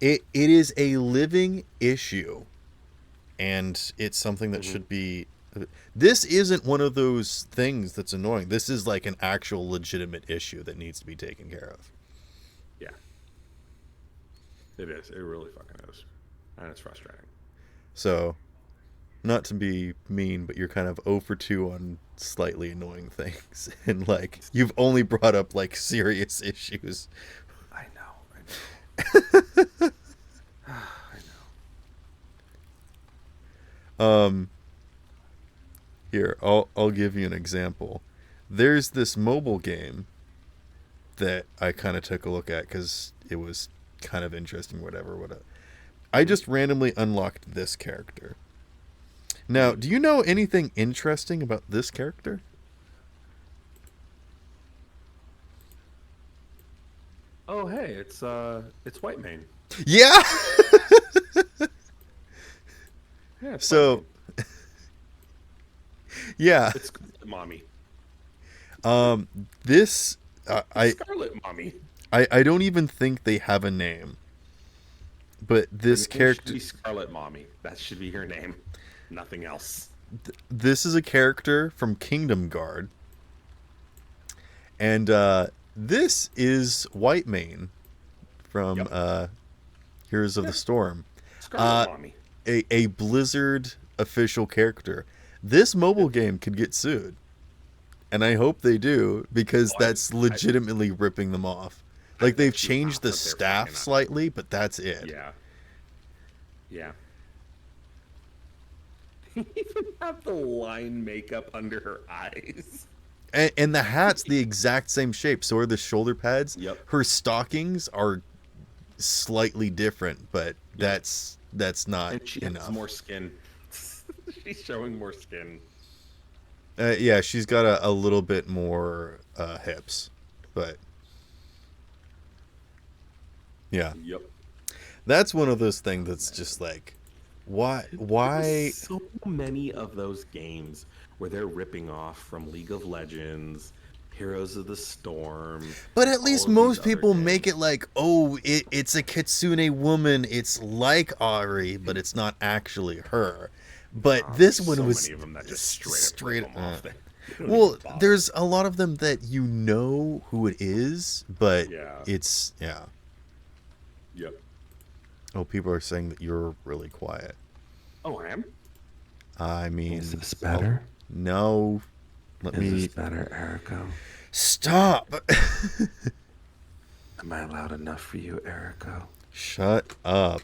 It is a living issue, and it's something that should be... This isn't one of those things that's annoying. This is like an actual legitimate issue that needs to be taken care of. Yeah. It is. It really fucking is. And it's frustrating. So, not to be mean, but you're kind of 0 for 2 on slightly annoying things. And, like, you've only brought up, like, serious issues. I know. I know. Here, I'll give you an example. There's this mobile game that I kind of took a look at because it was kind of interesting, whatever. I just randomly unlocked this character. Now, do you know anything interesting about this character? Oh, hey, it's White Mane. Yeah. Yeah. So. Yeah. It's Mommy. This Scarlet Mommy. I don't even think they have a name. But this character should be Scarlet Mommy. That should be her name. Nothing else. This is a character from Kingdom Guard. And this is White Mane from Heroes of the Storm. Scarlet Mommy. A Blizzard official character. This mobile game could get sued. And I hope they do, because Oh, that's legitimately ripping them off. I Like, they've bet you changed not the that they're staff fighting on. slightly, but that's it. Yeah. Yeah. They even have the line makeup under her eyes. And the hat's the exact same shape. So are the shoulder pads. Yep. Her stockings are slightly different, but Yep. that's not And she enough. has more skin. She's showing more skin. Yeah, she's got a little bit more hips, but yeah, Yep. that's one of those things that's just like, why? There's so many of those games where they're ripping off from League of Legends, Heroes of the Storm. But at all least of these most other people make games. it like, oh, it's a kitsune woman. It's like Ari, but it's not actually her. But this There's one so was many of them that just straight up rip them off. They don't even well, bother. there's a lot of them that you know who it is, but Yeah. it's yeah. Yep. Oh, people are saying that you're really quiet. Oh, I am? I mean, Is this better? no. Let Is me this better, Erico? stop. Am I loud enough for you, Erico? Shut up.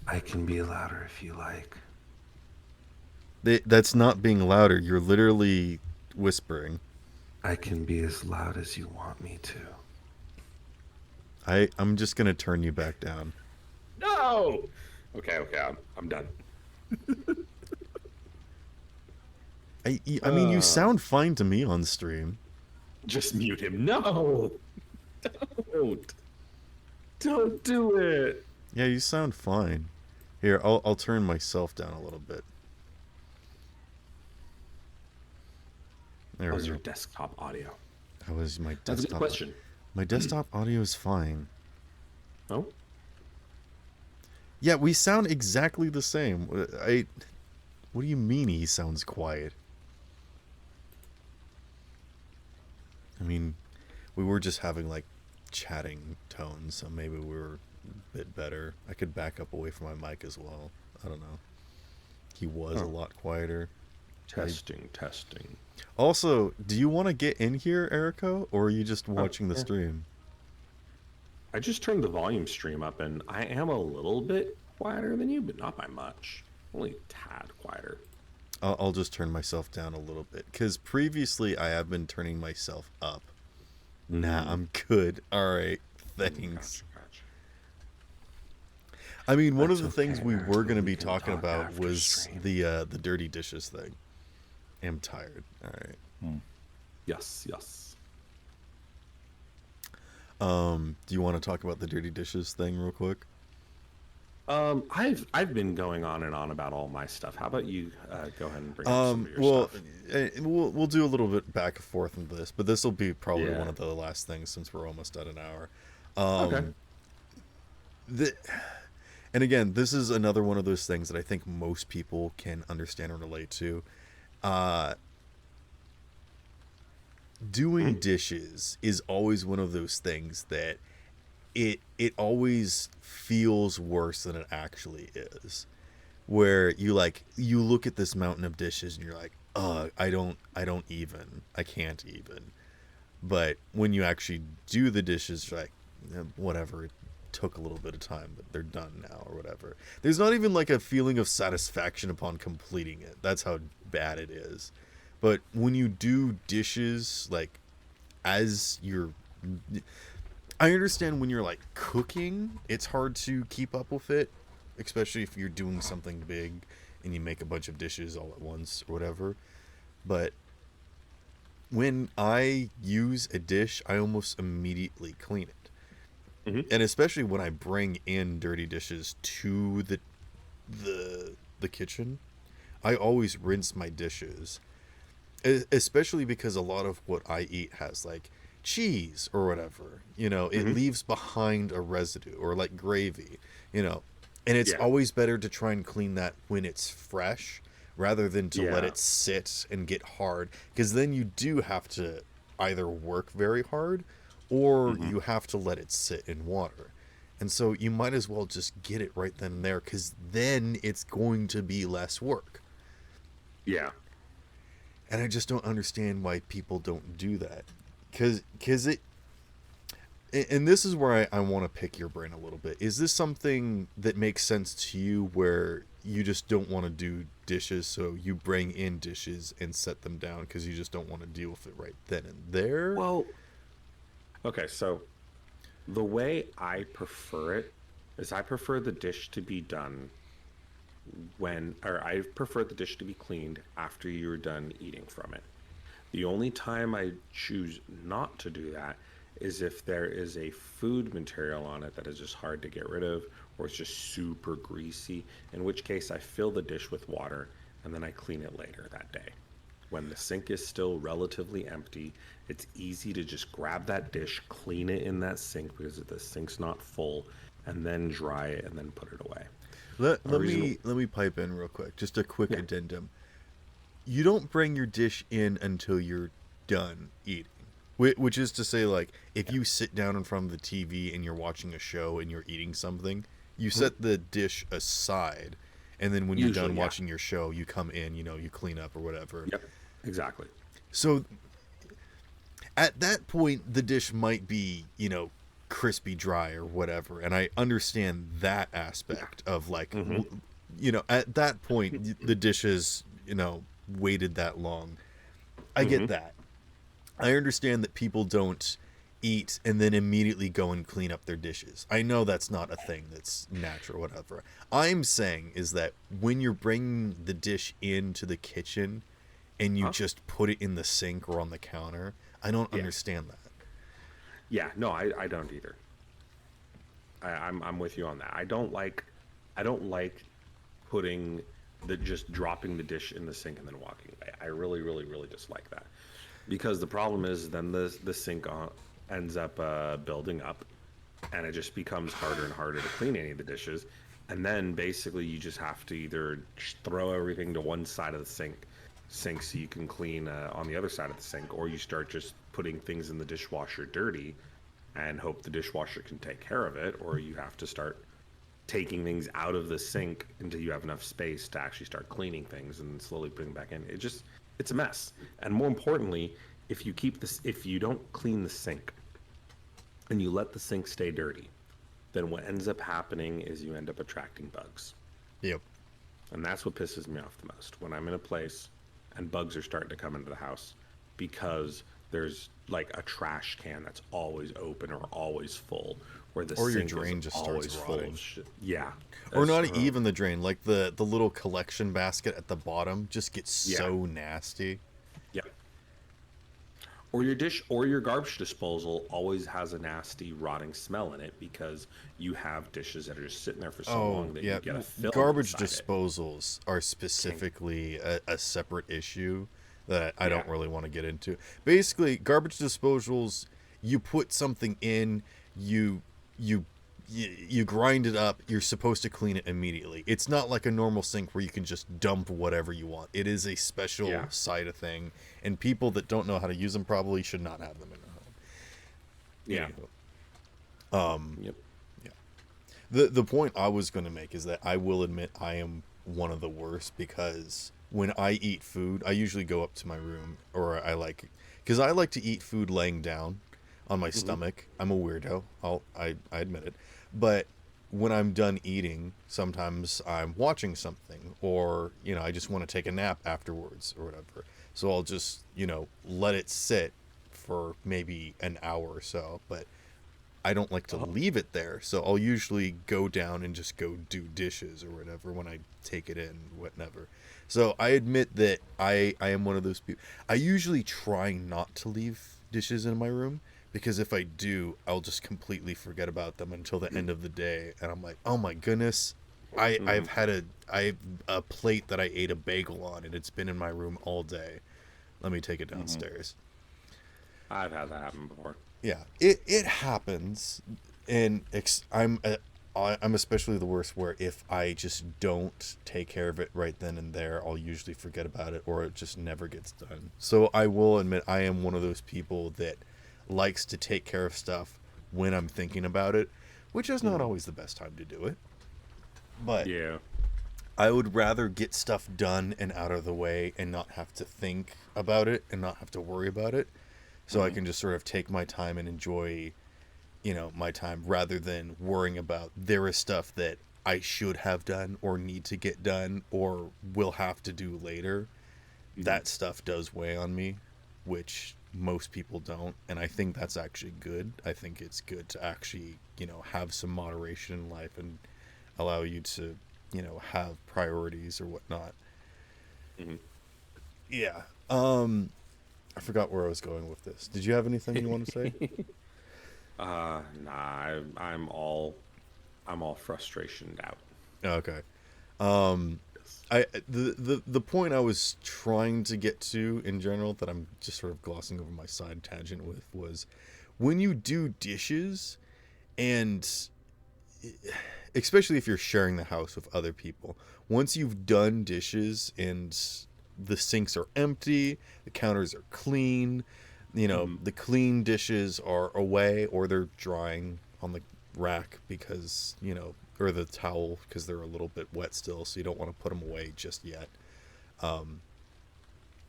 I can be louder if you like. That's not being louder. You're literally whispering. I can be as loud as you want me to. I'm just gonna turn you back down. No! Okay, I'm done. I mean, you sound fine to me on stream. Just mute him. No! Don't! Don't do it! Yeah, you sound fine. Here, I'll turn myself down a little bit. There How's we your go. desktop audio? How is my desktop? That's a good question. My desktop audio is fine. Oh? Yeah, we sound exactly the same. What do you mean he sounds quiet? I mean, we were just having like chatting tones, so maybe we were a bit better. I could back up away from my mic as well. I don't know. He was a lot quieter. Testing. Also, do you want to get in here, Erico, or are you just watching the yeah. stream? I just turned the volume stream up, and I am a little bit quieter than you, but not by much. Only a tad quieter. I'll just turn myself down a little bit, because previously I have been turning myself up. Nah, I'm good. All right, thanks. Gotcha. I mean, one That's of the things we okay, were Eric. going to We be can talking talk about after was stream. the dirty dishes thing. I'm tired. All right. Yes. Do you want to talk about the dirty dishes thing real quick? I've been going on and on about all my stuff. How about you go ahead and bring up some of your stuff? We'll do a little bit back and forth in this, but this will be probably Yeah. one of the last things since we're almost at an hour. Okay. And again, this is another one of those things that I think most people can understand and relate to. Doing dishes is always one of those things that it always feels worse than it actually is. Where you look at this mountain of dishes and you're like, I can't even. But when you actually do the dishes, you're like, whatever, it took a little bit of time, but they're done now or whatever. There's not even like a feeling of satisfaction upon completing it. That's how bad it is. But when you do dishes, like, as you're... I understand when you're, like, cooking, it's hard to keep up with it, especially if you're doing something big and you make a bunch of dishes all at once or whatever. But when I use a dish, I almost immediately clean it. Mm-hmm. And especially when I bring in dirty dishes to the kitchen, I always rinse my dishes. Especially because a lot of what I eat has like cheese or whatever, it leaves behind a residue or like gravy, and it's always better to try and clean that when it's fresh rather than to let it sit and get hard, because then you do have to either work very hard or you have to let it sit in water. And so you might as well just get it right then and there, because then it's going to be less work. Yeah. And I just don't understand why people don't do that. Because it, and this is where I want to pick your brain a little bit. Is this something that makes sense to you where you just don't want to do dishes, so you bring in dishes and set them down because you just don't want to deal with it right then and there? Well, okay, so the way I prefer it is I prefer the dish to be done or I prefer the dish to be cleaned after you're done eating from it. The only time I choose not to do that is if there is a food material on it that is just hard to get rid of, or it's just super greasy, in which case I fill the dish with water and then I clean it later that day. When the sink is still relatively empty, it's easy to just grab that dish, clean it in that sink because the sink's not full, and then dry it and then put it away. Let me pipe in real quick. Just a quick addendum. You don't bring your dish in until you're done eating. Which is to say, like, if you sit down in front of the TV and you're watching a show and you're eating something, you set the dish aside, and then when you're done watching your show, you come in, you clean up or whatever. Yep, exactly. So at that point, the dish might be, crispy dry or whatever, and I understand that aspect of, like, at that point, the dish is, waited that long. I get that. I understand that people don't eat and then immediately go and clean up their dishes. I know that's not a thing that's natural, whatever. I'm saying is that when you're bringing the dish into the kitchen and you just put it in the sink or on the counter, I don't understand that. Yeah, no, I don't either. I'm with you on that. I don't like putting just dropping the dish in the sink and then walking away. I really, really, really dislike that. Because the problem is then the sink ends up building up, and it just becomes harder and harder to clean any of the dishes. And then basically you just have to either throw everything to one side of the sink so you can clean on the other side of the sink, or you start just putting things in the dishwasher dirty and hope the dishwasher can take care of it, or you have to start taking things out of the sink until you have enough space to actually start cleaning things and slowly putting back in. It's a mess. And more importantly, if you don't clean the sink and you let the sink stay dirty, then what ends up happening is you end up attracting bugs. Yep. And that's what pisses me off the most, when I'm in a place and bugs are starting to come into the house because there's like a trash can that's always open or always full, or the your sink drain is just always starts full rotting. of shit. Yeah. Or not even the drain, like the little collection basket at the bottom just gets so nasty. Yeah. Or your garbage disposal always has a nasty rotting smell in it because you have dishes that are just sitting there for so long that you get a film. Garbage disposals are specifically a separate issue that I don't really want to get into. Basically, garbage disposals, you put something in, you grind it up, you're supposed to clean it immediately. It's not like a normal sink where you can just dump whatever you want. It is a special side of thing, and people that don't know how to use them probably should not have them in their home. Yep. Yeah. The point I was going to make is that I will admit I am one of the worst, because when I eat food, I usually go up to my room, or because I like to eat food laying down on my stomach. I'm a weirdo. I admit it. But when I'm done eating, sometimes I'm watching something, or, I just want to take a nap afterwards or whatever. So I'll just, let it sit for maybe an hour or so, but I don't like to leave it there. So I'll usually go down and just go do dishes or whatever when I take it in, whatever. So I admit that I am one of those people. I usually try not to leave dishes in my room, because if I do, I'll just completely forget about them until the end of the day, and I'm like, oh my goodness, I've had a plate that I ate a bagel on, and it's been in my room all day. Let me take it downstairs. I've had that happen before. Yeah, it happens, and I'm especially the worst where if I just don't take care of it right then and there, I'll usually forget about it, or it just never gets done. So I will admit I am one of those people that likes to take care of stuff when I'm thinking about it, which is not always the best time to do it. But I would rather get stuff done and out of the way and not have to think about it and not have to worry about it. So I Hmm. can just sort of take my time and enjoy, my time rather than worrying about there is stuff that I should have done or need to get done or will have to do later. Hmm. That stuff does weigh on me, which most people don't. And I think that's actually good. I think it's good to actually, have some moderation in life and allow you to, have priorities or whatnot. Hmm. Yeah. I forgot where I was going with this. Did you have anything you want to say? Nah, I'm all frustration out. Okay. Um, Yes. the point I was trying to get to in general that I'm just sort of glossing over my side tangent with was when you do dishes and especially if you're sharing the house with other people, once you've done dishes and the sinks are empty, the counters are clean, Hmm. the clean dishes are away or they're drying on the rack because, or the towel because they're a little bit wet still, so you don't want to put them away just yet. Um,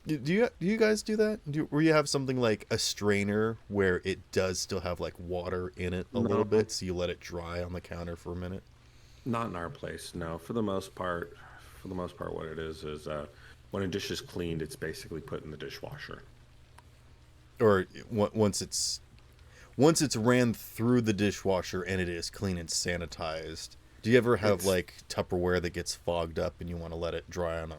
do you guys do that? Where you have something like a strainer where it does still have like water in it a little No, bit, so you let it dry on the counter for a minute? not in our place. No, for the most part, what it is when a dish is cleaned, it's basically put in the dishwasher. Or once it's ran through the dishwasher and it is clean and sanitized. Do you ever have It's like Tupperware that gets fogged up and you want to let it dry on a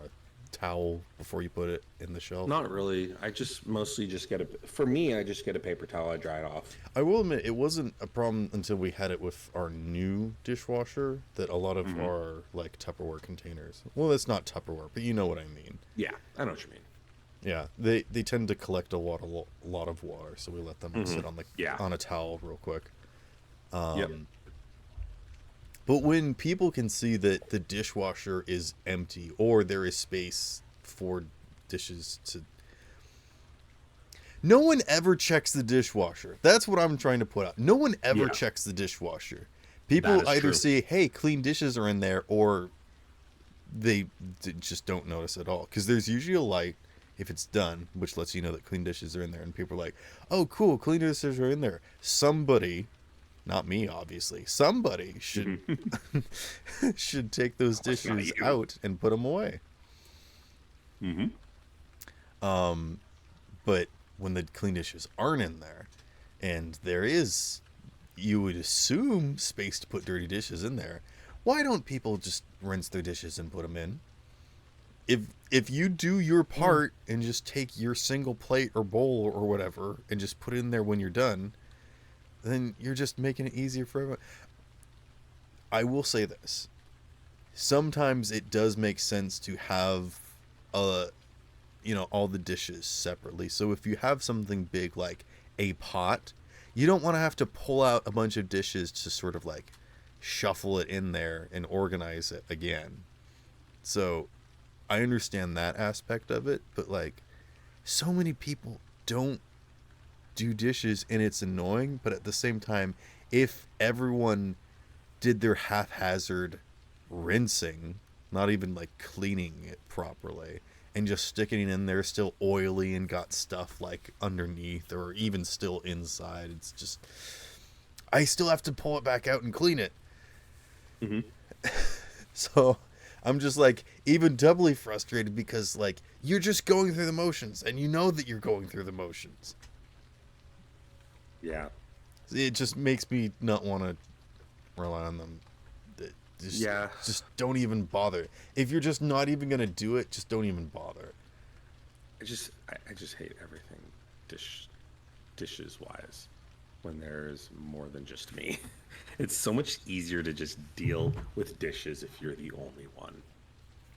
towel before you put it in the shelf? not really. I just mostly just get a. For me, I just get a paper towel. I dry it off. I will admit it wasn't a problem until we had it with our new dishwasher that a lot of Hmm. our like Tupperware containers. Well, that's not Tupperware, but you know what I mean. Yeah, I know what you Yeah, they tend to collect a lot of water, so we let them mean. Hmm. sit on the Yeah. on a towel real quick. Yep. Um, but when people can see that the dishwasher is empty or there is space for dishes to, no one ever checks the dishwasher. That's what I'm trying to put out. No one ever Yeah, checks the dishwasher. that People is either true. say, "Hey, clean dishes are in there," or they just don't notice at all. Because there's usually a light if it's done, which lets you know that clean dishes are in there, and people are like, "Oh, cool, clean dishes are in there." Somebody, not me, obviously, somebody should Hmm. should take those Of course, not dishes you. out and put them away. Hmm. Um, but when the clean dishes aren't in there, and there is, you would assume, space to put dirty dishes in there, why don't people just rinse their dishes and put them in? If you do your Yeah. part and just take your single plate or bowl or whatever and just put it in there when you're done, then you're just making it easier for everyone. I will say this. Sometimes it does make sense to have uh all the dishes separately. So if you have something big like a pot, you don't want to have to pull out a bunch of dishes to sort of like shuffle it in there and organize it again. So I understand that aspect of it, but like so many people don't do dishes and it's annoying, but at the same time, if everyone did their haphazard rinsing, not even like cleaning it properly, and just sticking it in there still oily and got stuff like underneath or even still inside, it's just I still have to pull it back out and clean it. Hmm. So I'm just like even doubly frustrated because like you're just going through the motions and you know that you're going through the motions. Yeah. It just makes me not want to rely on them. Just Yeah. just don't even bother. If you're just not even gonna do it, just don't even bother. I just hate everything dish dishes wise when there's more than just me. It's so much easier to just deal with dishes if you're the only one.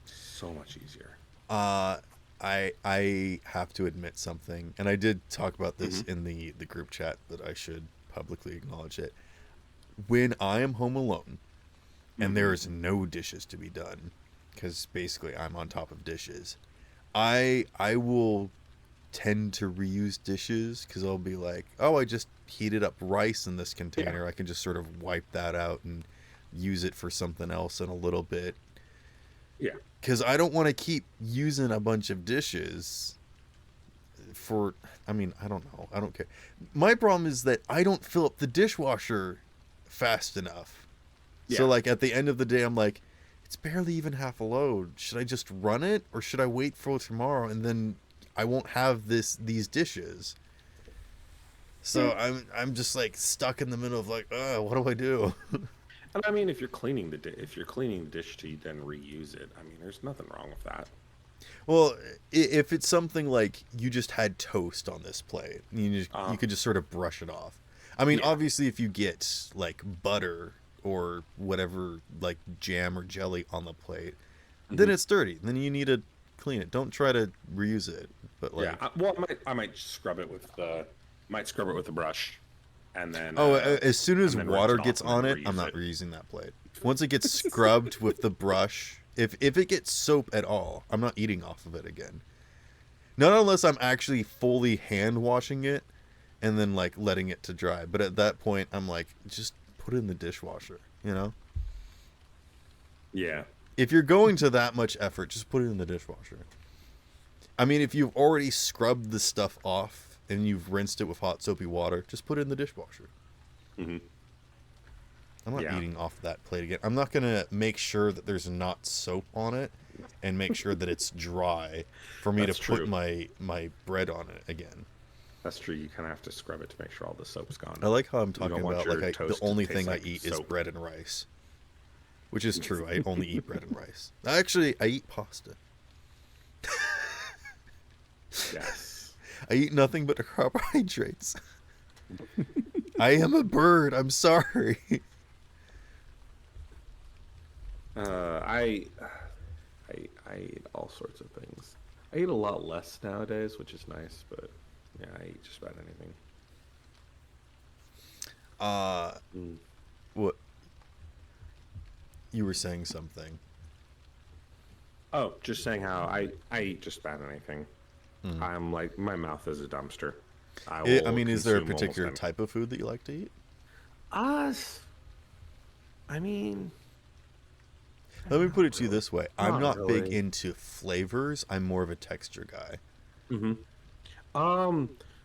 So much easier. Uh, I have to admit something, and I did talk about this Hmm. in the group chat, but I should publicly acknowledge it. When I am home alone and Hmm. there is no dishes to be done, because basically I'm on top of dishes, I will tend to reuse dishes because I'll be like, oh, I just heated up rice in this Yeah. container. I can just sort of wipe that out and use it for something else in a little bit. Yeah. Because I don't want to keep using a bunch of dishes for, I mean, I don't know. I don't care. My problem is that I don't fill up the dishwasher fast enough. So, Yeah. like, at the end of the day, I'm like, it's barely even half a load. Should I just run it, or should I wait for tomorrow and then I won't have these dishes? So I'm just like stuck in the middle of like, what do I do? And I mean, if you're cleaning if you're cleaning the dish to then reuse it, I mean, there's nothing wrong with that. Well, if it's something like you just had toast on this plate, you could just sort of brush it off. I mean, Yeah. obviously, if you get like butter or whatever, like jam or jelly on the plate, then it's dirty. Then you need to clean it. Don't try to reuse it. But like, Yeah. Well, I might scrub it with the brush, and then as soon as and then rinse water it gets off and on then it, I'm reuse not it. reusing that plate. Once it gets scrubbed with the brush, if it gets soap at all, I'm not eating off of it again. Not unless I'm actually fully hand washing it and then like letting it to dry. But at that point, I'm like, just put it in the dishwasher, you know? Yeah. If you're going to that much effort, just put it in the dishwasher. I mean, if you've already scrubbed the stuff off and you've rinsed it with hot soapy water, just put it in the dishwasher. Mm-hmm. I'm not Yeah. eating off that plate again. I'm not going to make sure that there's not soap on it and make sure that it's dry for me That's to put true. my bread on it again. That's true. You kind of have to scrub it to make sure all the soap's gone. I like how I'm You talking don't want about your like the toast to only taste thing like I eat is soap. bread and rice. Which is true. I only eat bread and rice. Actually, I eat pasta. Yes. I eat nothing but carbohydrates. I am a bird. I'm sorry. I eat all sorts of things. I eat a lot less nowadays, which is nice, but yeah, I eat just about anything. What? You were saying something. Oh, just saying how I eat just about anything. I'm like, my mouth is a dumpster. I will mean, is there a consume almost particular any- type of food that you like to eat? I mean, Let me put it to you this way. I'm Not not big really. into flavors. I'm more of a texture guy.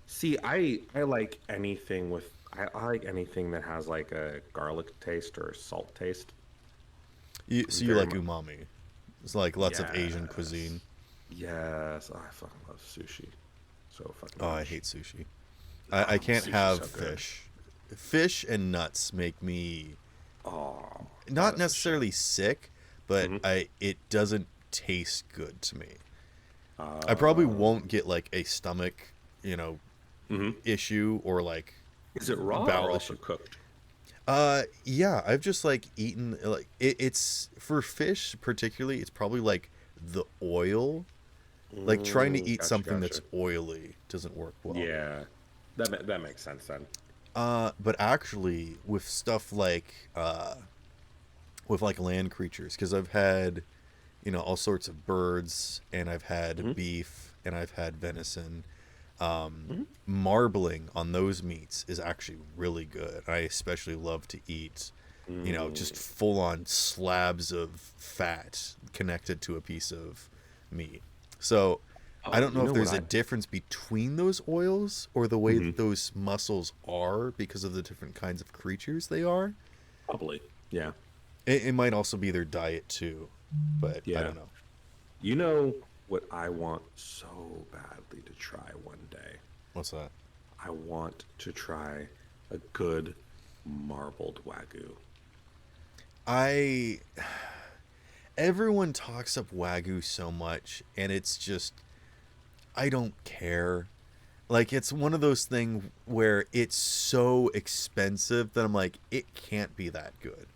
see, I like anything with I like anything that has like a garlic taste or a salt taste. So you Very like mu- umami. It's like lots of Asian cuisine. Yes, I fucking love sushi. So fucking. Oh, I much. hate sushi. I can't Sushi's have so good. fish. Fish and nuts make me Oh, not that is a shame. necessarily sick, but it doesn't taste good to me. I probably won't get like a stomach, issue or like Is it raw bowel or also issue. cooked? Yeah, I've just like eaten like it's for fish particularly, it's probably like the oil. Like trying to eat Gotcha, something that's gotcha. oily doesn't work well. Yeah, that makes sense then. But actually with stuff like with like land creatures, because I've had all sorts of birds and I've had beef and I've had venison. Marbling on those meats is actually really good. I especially love to eat just full on slabs of fat connected to a piece of meat. So I don't know you if know there's what a difference between those oils or the way that those muscles are because of the different kinds of creatures they are. Probably. Yeah. It might also be their diet too, but I Yeah. don't know. You know what I want so badly to try one day? What's that? I want to try a good marbled wagyu. Everyone talks up Wagyu so much, and it's just, I don't care. Like, it's one of those things where it's so expensive that I'm like, it can't be that good.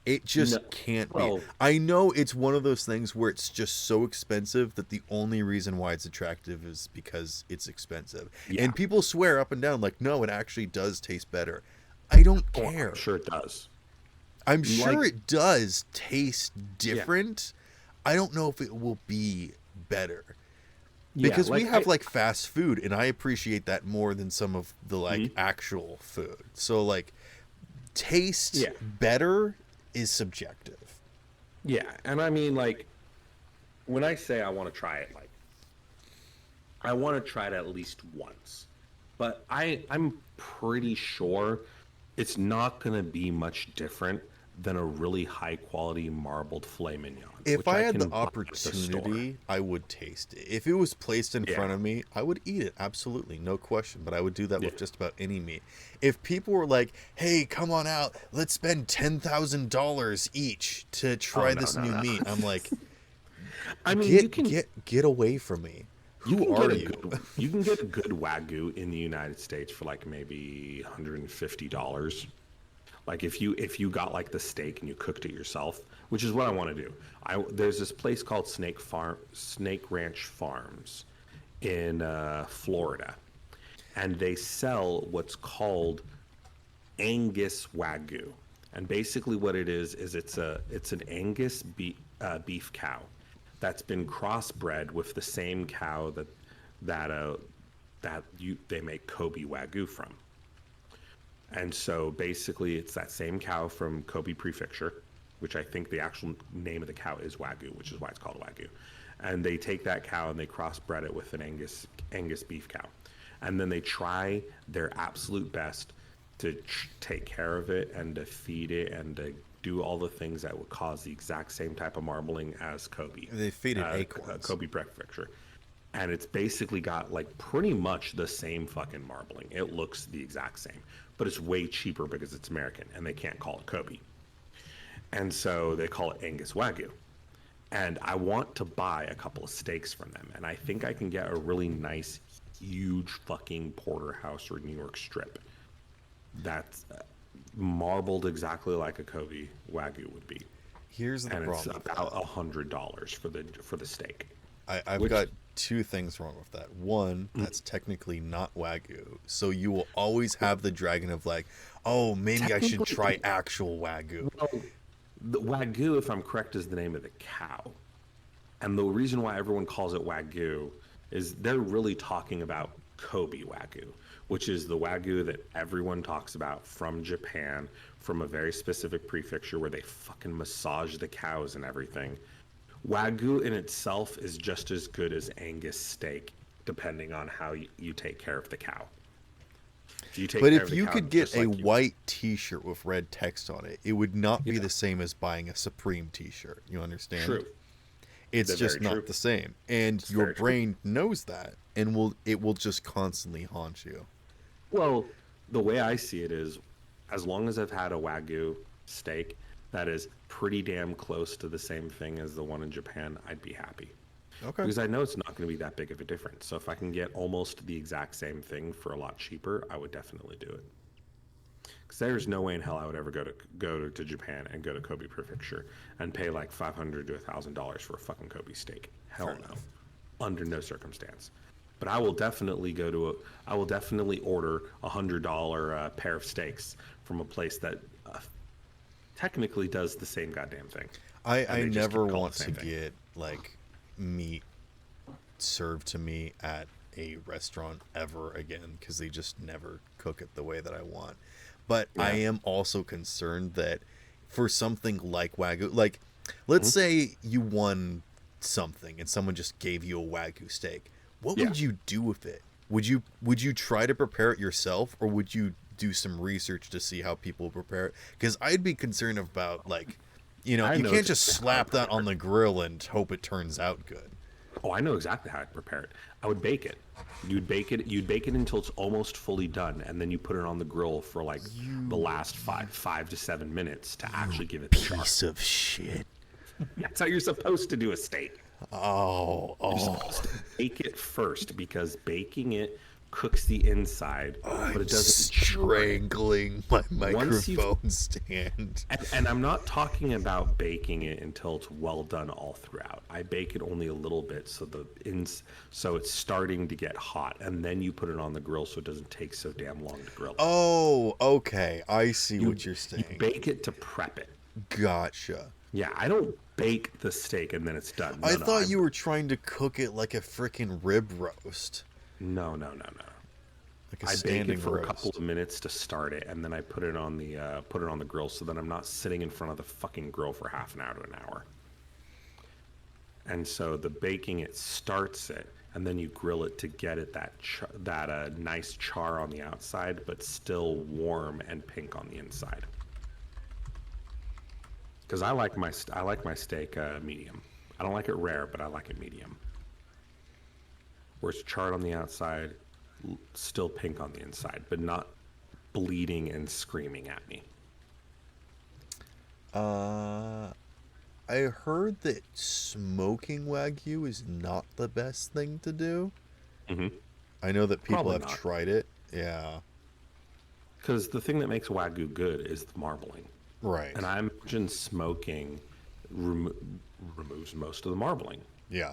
It just No, can't well- be. I know it's one of those things where it's just so expensive that the only reason why it's attractive is because it's expensive. Yeah. And people swear up and down, like, no, it actually does taste better. I don't Oh, care. I'm sure it does. I'm sure Like- it does taste different. I don't know if it will be better. Because we have like fast food and I appreciate that more than some of the like actual food. So like taste Yeah. better is subjective. Yeah, and I mean, like, when I say I want to try it, like I want to try it at least once. But I'm pretty sure it's not going to be much different than a really high quality marbled filet mignon, If which I I had the can buy at the store. opportunity, I would taste it. If it was placed in Yeah, front of me, I would eat it. Absolutely, no question. But I would do that yeah. with just about any meat. If people were like, "Hey, come on out, let's spend $10,000 each to Oh try no, this no, new no. meat," I'm like, I mean, get away from me. you Who can are get a you? good wagyu in the United States for like maybe $150. Like if you got like the steak and you cooked it yourself, which is what I want to do. There's this place called Snake Ranch Farms in Florida, and they sell what's called Angus Wagyu. And basically, what it is it's an Angus beef cow that's been crossbred with the same cow that uh, they make Kobe Wagyu from. And so basically, it's that same cow from Kobe Prefecture, which I think the actual name of the cow is Wagyu, which is why it's called Wagyu. And they take that cow and they crossbred it with an Angus beef cow, and then they try their absolute best to take care of it and to feed it and to do all the things that would cause the exact same type of marbling as Kobe. They feed it acorns. Kobe Prefecture. And it's basically got like pretty much the same fucking marbling. It looks the exact same, but it's way cheaper because it's American and they can't call it Kobe. And so they call it Angus Wagyu. And I want to buy a couple of steaks from them. And I think I can get a really nice, huge fucking porterhouse or New York strip that's marbled exactly like a Kobe Wagyu would be. Here's the And it's problem. about $100 for the steak. I've Which, got two things wrong with that. One, that's technically not Wagyu. So you will always have the dragon of like, oh, maybe I should try actual Wagyu. well, the Wagyu, if I'm correct, is the name of the cow. And the reason why everyone calls it Wagyu is they're really talking about Kobe Wagyu, which is the Wagyu that everyone talks about from Japan, from a very specific prefecture where they fucking massage the cows and everything. Wagyu in itself is just as good as Angus steak, depending on how you take care of the cow. But if you could get a white T-shirt with red text on it, it would not be the same as buying a Supreme T-shirt. You understand? True. It's That's just very not true. the same, and It's your very true. brain knows that, and it will just constantly haunt you. Well, the way I see it is, as long as I've had a Wagyu steak that is pretty damn close to the same thing as the one in Japan, I'd be happy. Okay. Because I know it's not going to be that big of a difference. So if I can get almost the exact same thing for a lot cheaper, I would definitely do it. Because there's no way in hell I would ever go to Japan and go to Kobe Prefecture and pay like $500 to $1,000 for a fucking Kobe steak. Hell Fair no, enough. under no circumstance. But I will definitely order $100 pair of steaks from a place that technically does the same goddamn thing. I they just never keep calling want the to same thing. get like meat served to me at a restaurant ever again because they just never cook it the way that I want. But I Yeah. am also concerned that for something like Wagyu, like let's say you won something and someone just gave you a Wagyu steak. What Yeah. would you do with it? Would you try to prepare it yourself, or would you do some research to see how people prepare it? Because I'd be concerned about like, you I you know can't just exactly slap how to that on the grill and hope it turns out good. Oh, I know exactly how to prepare it. I would bake it. You'd bake it until it's almost fully done, and then you put it on the grill for like the last 5 to 7 minutes to actually give it the char. Piece of shit. That's how you're supposed to do a steak. Oh, You're supposed to bake it first because baking it cooks the inside, but it doesn't strangling my Once you've- microphone stand. And I'm not talking about baking it until it's well done all throughout. I bake it only a little bit so it's starting to get hot, and then you put it on the grill so it doesn't take so damn long to grill. Oh, okay. I see what you're You saying. bake it to prep it. Gotcha. Yeah, I don't bake the steak and then it's done. I thought you were trying to cook it like a freaking rib roast. No. Like a I bake standing it for roast. a couple of minutes to start it, and then I put it on the grill so that I'm not sitting in front of the fucking grill for half an hour to an hour. and so the baking, it starts it, and then you grill it to get it that nice char on the outside, but still warm and pink on the inside. Because I like my steak medium. I don't like it rare, but I like it medium. Where it's charred on the outside, still pink on the inside, but not bleeding and screaming at me. I heard that smoking Wagyu is not the best thing to do. Mm-hmm. I know that people Probably have not. tried it. Yeah. Because the thing that makes Wagyu good is the marbling. Right. And I imagine smoking removes most of the marbling. Yeah.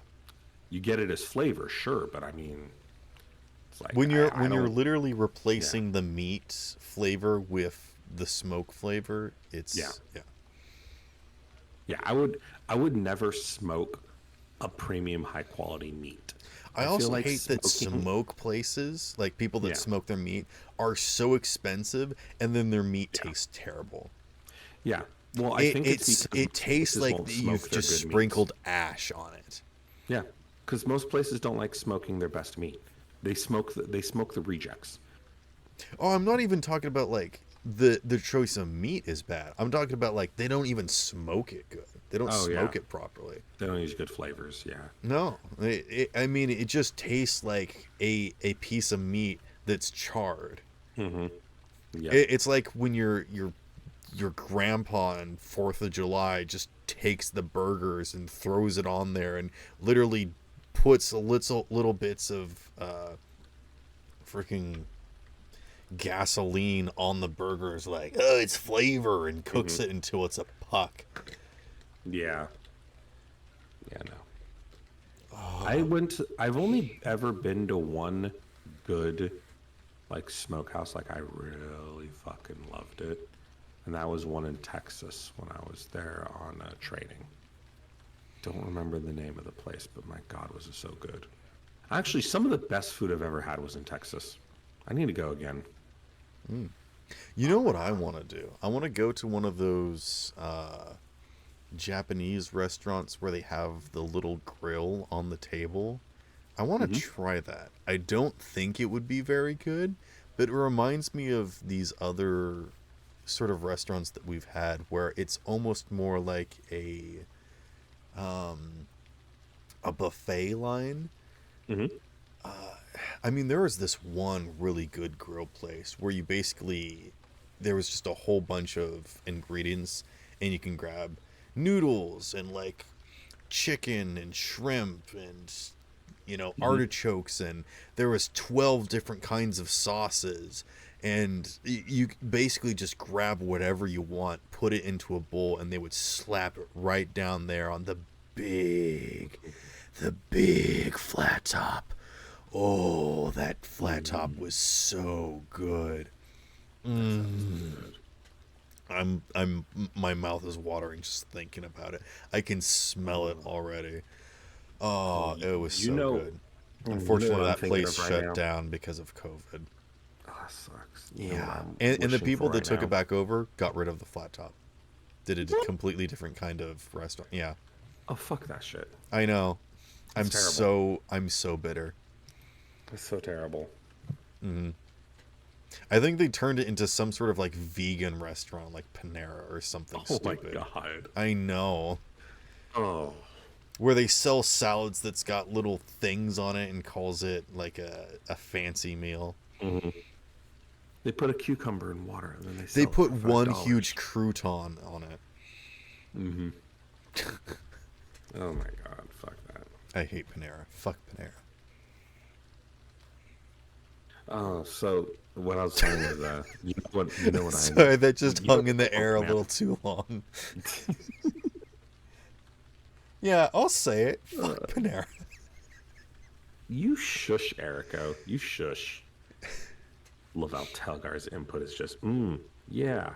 You get it as flavor, sure, but I mean, it's like When you're I don't- literally replacing the meat flavor with the smoke flavor, it's Yeah. yeah. Yeah, I would never smoke a premium high quality meat. I feel also like hate that smoking- smoke places, like people that Yeah. smoke their meat, are so expensive, and then their meat tastes terrible. Yeah. Well, I think it's because it tastes places like won't you've smoke their just good meats. sprinkled ash on it. Yeah, because most places don't like smoking their best meat. They smoke the rejects. Oh, I'm not even talking about like the choice of meat is bad. I'm talking about like they don't even smoke it good. They don't Oh, smoke yeah. it properly. They don't use good flavors. Yeah. No, I mean it just tastes like a piece of meat that's charred. Mm-hmm. Yeah. It's like when your grandpa on 4th of July just takes the burgers and throws it on there and literally puts a little bits of freaking gasoline on the burgers, like, oh, it's flavor, and cooks it until it's a puck. Yeah. Yeah. No. I've only ever been to one good, like, smokehouse. Like, I really fucking loved it. And that was one in Texas when I was there on training. Don't remember the name of the place, but my God, was it so good. Actually, some of the best food I've ever had was in Texas. I need to go again. You know what I want to do? I want to go to one of those Japanese restaurants where they have the little grill on the table. I want to try that. I don't think it would be very good, but it reminds me of these other sort of restaurants that we've had where it's almost more like a buffet line. Mm-hmm. I mean, there was this one really good grill place where you basically, there was just a whole bunch of ingredients and you can grab noodles and like chicken and shrimp and, you know, artichokes, and there was 12 different kinds of sauces, and you basically just grab whatever you want, put it into a bowl, and they would slap it right down there on the big flat top. Oh, that flat top was so good. My mouth is watering just thinking about it. I can smell it already. Oh, it was so good. Unfortunately, what I'm that thinking place of right shut now? down because of COVID. Oh, that sucks. Yeah, and the people that took it back over got rid of the flat top. Did a completely different kind of restaurant. Yeah, Oh, fuck that shit. I know. I'm That's terrible. so bitter. That's so terrible. I think they turned it into some sort of like vegan restaurant, like Panera or something Oh stupid. my God. I know. Oh. Where they sell salads that's got little things on it and calls it like a fancy meal. They put a cucumber in water and then they They sell it put for one $5. huge crouton on it. Oh my God. Fuck that. I hate Panera. Fuck Panera. Oh, so what I was saying is, you know what I Sorry, that just you know hung in the what- air a man. little too long. Yeah, I'll say it. Fuck Panera. You shush, Erico. You shush. Lavelle Telgar's input is just, yeah.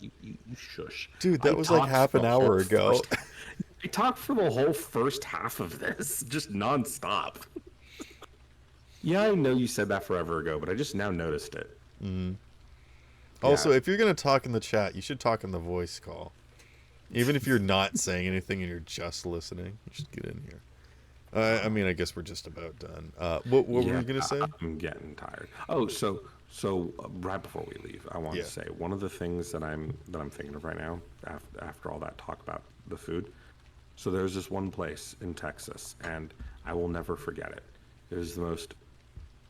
You shush. Dude, that I was like talked half for an the hour whole ago. I talked for the whole first half of this, just nonstop. Yeah, I know you said that forever ago, but I just now noticed it. Also, Yeah. if you're going to talk in the chat, you should talk in the voice call. Even if you're not saying anything and you're just listening, you should get in here. I mean, I guess we're just about done. What were Yeah, you gonna say? I'm getting tired. Oh, so right before we leave, I want Yeah. to say one of the things that I'm thinking of right now, after all that talk about the food. So there's this one place in Texas, and I will never forget it. It was the most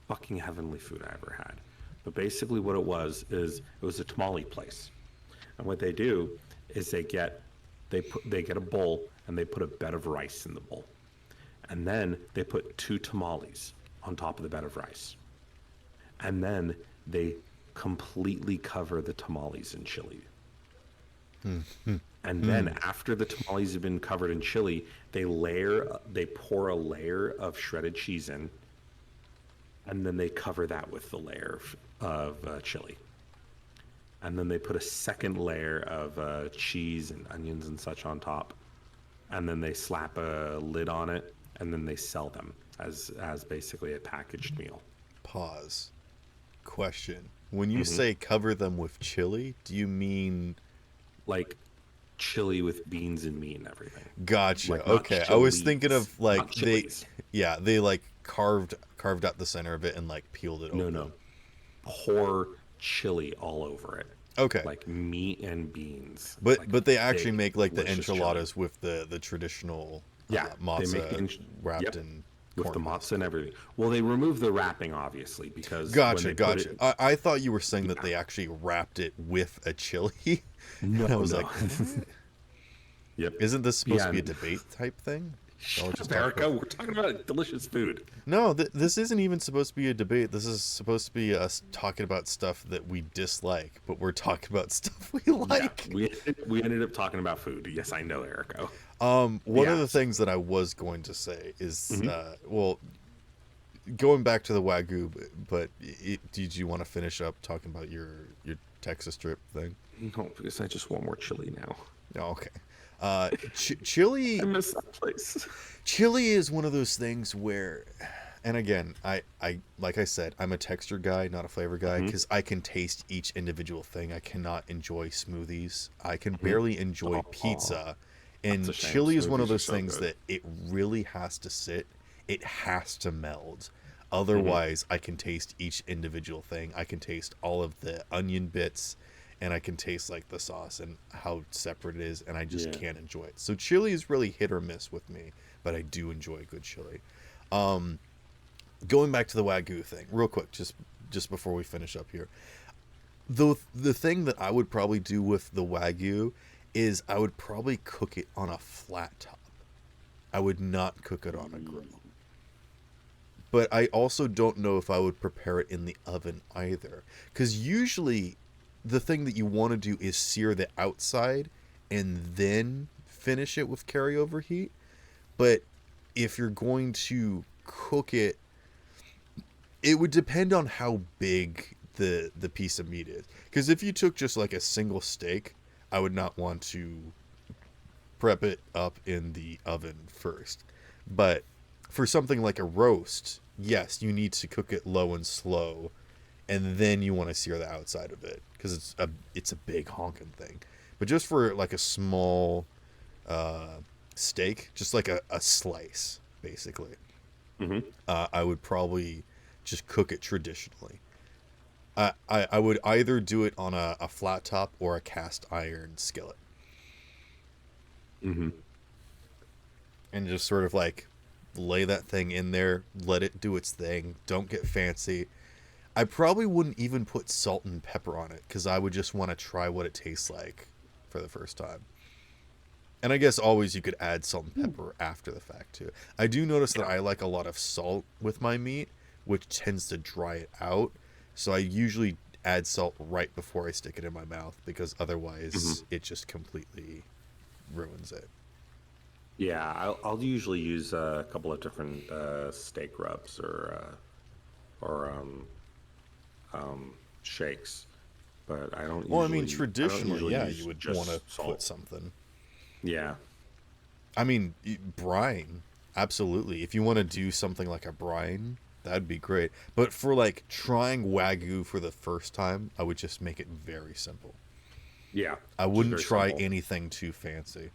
fucking heavenly food I ever had. But basically, what it was is it was a tamale place, and what they do is they get a bowl and they put a bed of rice in the bowl, and then they put two tamales on top of the bed of rice, and then they completely cover the tamales in chili. And then after the tamales have been covered in chili, they pour a layer of shredded cheese in, and then they cover that with the layer of chili. And then they put a second layer of cheese and onions and such on top. And then they slap a lid on it, and then they sell them as basically a packaged meal. Pause. Question. When you say cover them with chili, do you mean Like chili with beans and meat and everything. gotcha? Like not Okay. I was thinking chilies, of like not chilies. they like carved out the center of it and like peeled it No, open. no. Pour chili all over it. Okay. Like meat and beans. But Like but they actually big, make like the delicious chili. enchiladas with the traditional Yeah, they make matzah wrapped yep, in with the corn husk. matzah and everything. Well, they remove the wrapping obviously because when Gotcha, they put gotcha. it, I thought you were saying that they actually wrapped it with a chili. no, And I was no. like, Yep. isn't this supposed to be a Yeah. debate type thing? Y'all Shut just up, talk Erica. about- We're talking about delicious food. No, this isn't even supposed to be a debate. This is supposed to be us talking about stuff that we dislike, but we're talking about stuff we like. Yeah, we ended up talking about food. Yes, I know, Erica. One of the Yes. things that I was going to say is, Mm-hmm. well, going back to the Wagyu, but did you want to finish up talking about your Texas trip thing? No, because I just want more chili now. Oh, okay. Chili I miss that place. Chili is one of those things where, and again, I like I said, I'm a texture guy, not a flavor guy, because I can taste each individual thing. I cannot enjoy smoothies. I can barely enjoy pizza, and That's a shame. chili is one of Smoothies are those so things good. that it really has to sit. It has to meld. Otherwise, I can taste each individual thing. I can taste all of the onion bits, and I can taste like the sauce and how separate it is, and I just Yeah. can't enjoy it. So chili is really hit or miss with me, but I do enjoy good chili. Going back to the Wagyu thing, real quick, just before we finish up here. The thing that I would probably do with the Wagyu is I would probably cook it on a flat top. I would not cook it on a grill. But I also don't know if I would prepare it in the oven either. Because usually the thing that you want to do is sear the outside and then finish it with carryover heat. But if you're going to cook it, it would depend on how big the piece of meat is. Because if you took just like a single steak, I would not want to prep it up in the oven first. But for something like a roast, yes, you need to cook it low and slow, and then you want to sear the outside of it because it's a big honking thing. But just for like a small steak, just like a slice, basically, I would probably just cook it traditionally. I would either do it on a flat top or a cast iron skillet. And just sort of like lay that thing in there, let it do its thing, don't get fancy. I probably wouldn't even put salt and pepper on it because I would just want to try what it tastes like for the first time. And I guess always you could add salt and pepper after the fact too. I do notice that I like a lot of salt with my meat, which tends to dry it out. So I usually add salt right before I stick it in my mouth because otherwise it just completely ruins it. Yeah, I'll usually use a couple of different steak rubs or shakes, but I don't. Well, I mean, usually- I don't traditionally, usually yeah, use you would just want to salt. put something. Yeah, I mean, brine, absolutely. If you want to do something like a brine, that'd be great. But for like trying Wagyu for the first time, I would just make it very simple. Yeah. I which is wouldn't very try simple. anything too fancy.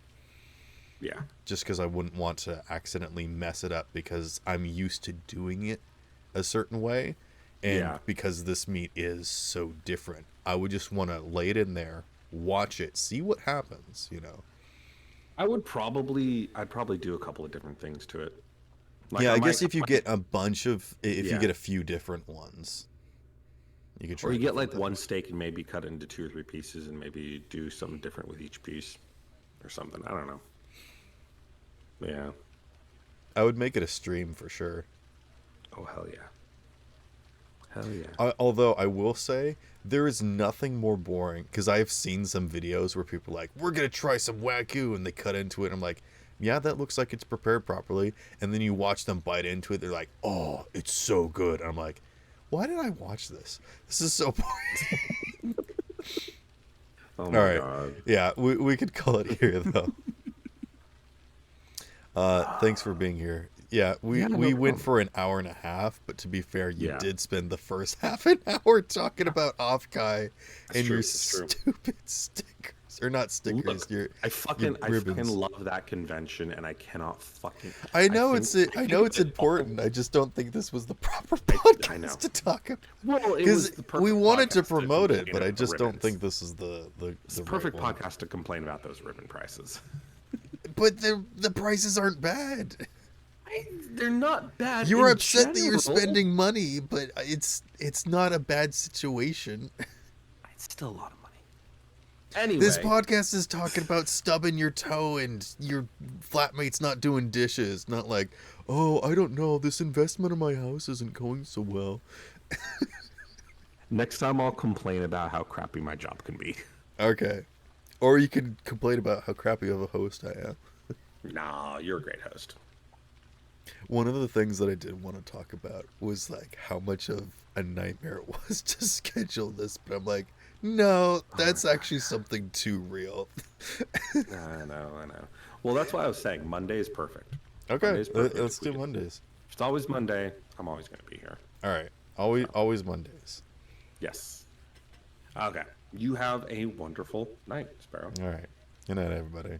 Yeah. Just because I wouldn't want to accidentally mess it up because I'm used to doing it a certain way. And Yeah. because this meat is so different, I would just want to lay it in there, watch it, see what happens, you know? I'd probably do a couple of different things to it. Like Yeah, I guess I if you might, get a bunch of, if you yeah. get a few different ones, you could Or try you get different like things. one steak and maybe cut it into 2 or 3 pieces and maybe do something different with each piece or something. I don't know. Yeah. I would make it a stream for sure. Oh hell yeah. Hell yeah. Although I will say there is nothing more boring because I've seen some videos where people are like, "We're gonna try some wagyu," and they cut into it. And I'm like, "Yeah, that looks like it's prepared properly." And then you watch them bite into it. They're like, "Oh, it's so good." And I'm like, "Why did I watch this? This is so boring." Oh All my right, god. yeah, we could call it here though. Thanks for being here. Yeah, Yeah, no we went problem. for an hour and a half, but to be fair, you Yeah. did spend the first half an hour talking about Offkai That's and true. your That's true. stupid stickers, or not stickers, Look, your I fucking ribbons. love that convention and I cannot fucking I I think know of it's it all. important. I just don't think this was the proper I know. podcast to talk about Well, it because was the we perfect wanted to podcast to promote it, complain but I about the just don't ribbons. think this is It's the the right perfect one. podcast to complain about those ribbon prices. But the prices aren't bad. They're not bad You're in upset that you're general. spending money, but it's not a bad situation. It's still a lot of money. This Anyway, podcast is talking about stubbing your toe and your flatmate's not doing dishes. Not like, oh, I don't know, this investment in my house isn't going so well. next time I'll complain about how crappy my job can be. Okay. Or you could complain about how crappy of a host I am. Nah, you're a great host. One of the things that I did want to talk about was like how much of a nightmare it was to schedule this, but I'm like, no, Oh my that's actually something too real. God. I know. Well, that's why I was saying Monday is perfect. Okay, Monday's perfect. let's If we do can, Mondays. if it's always Monday, I'm always going to be here. All right, So, always Mondays. yes. Okay. You have a wonderful night, Sparrow. All right, good night, everybody.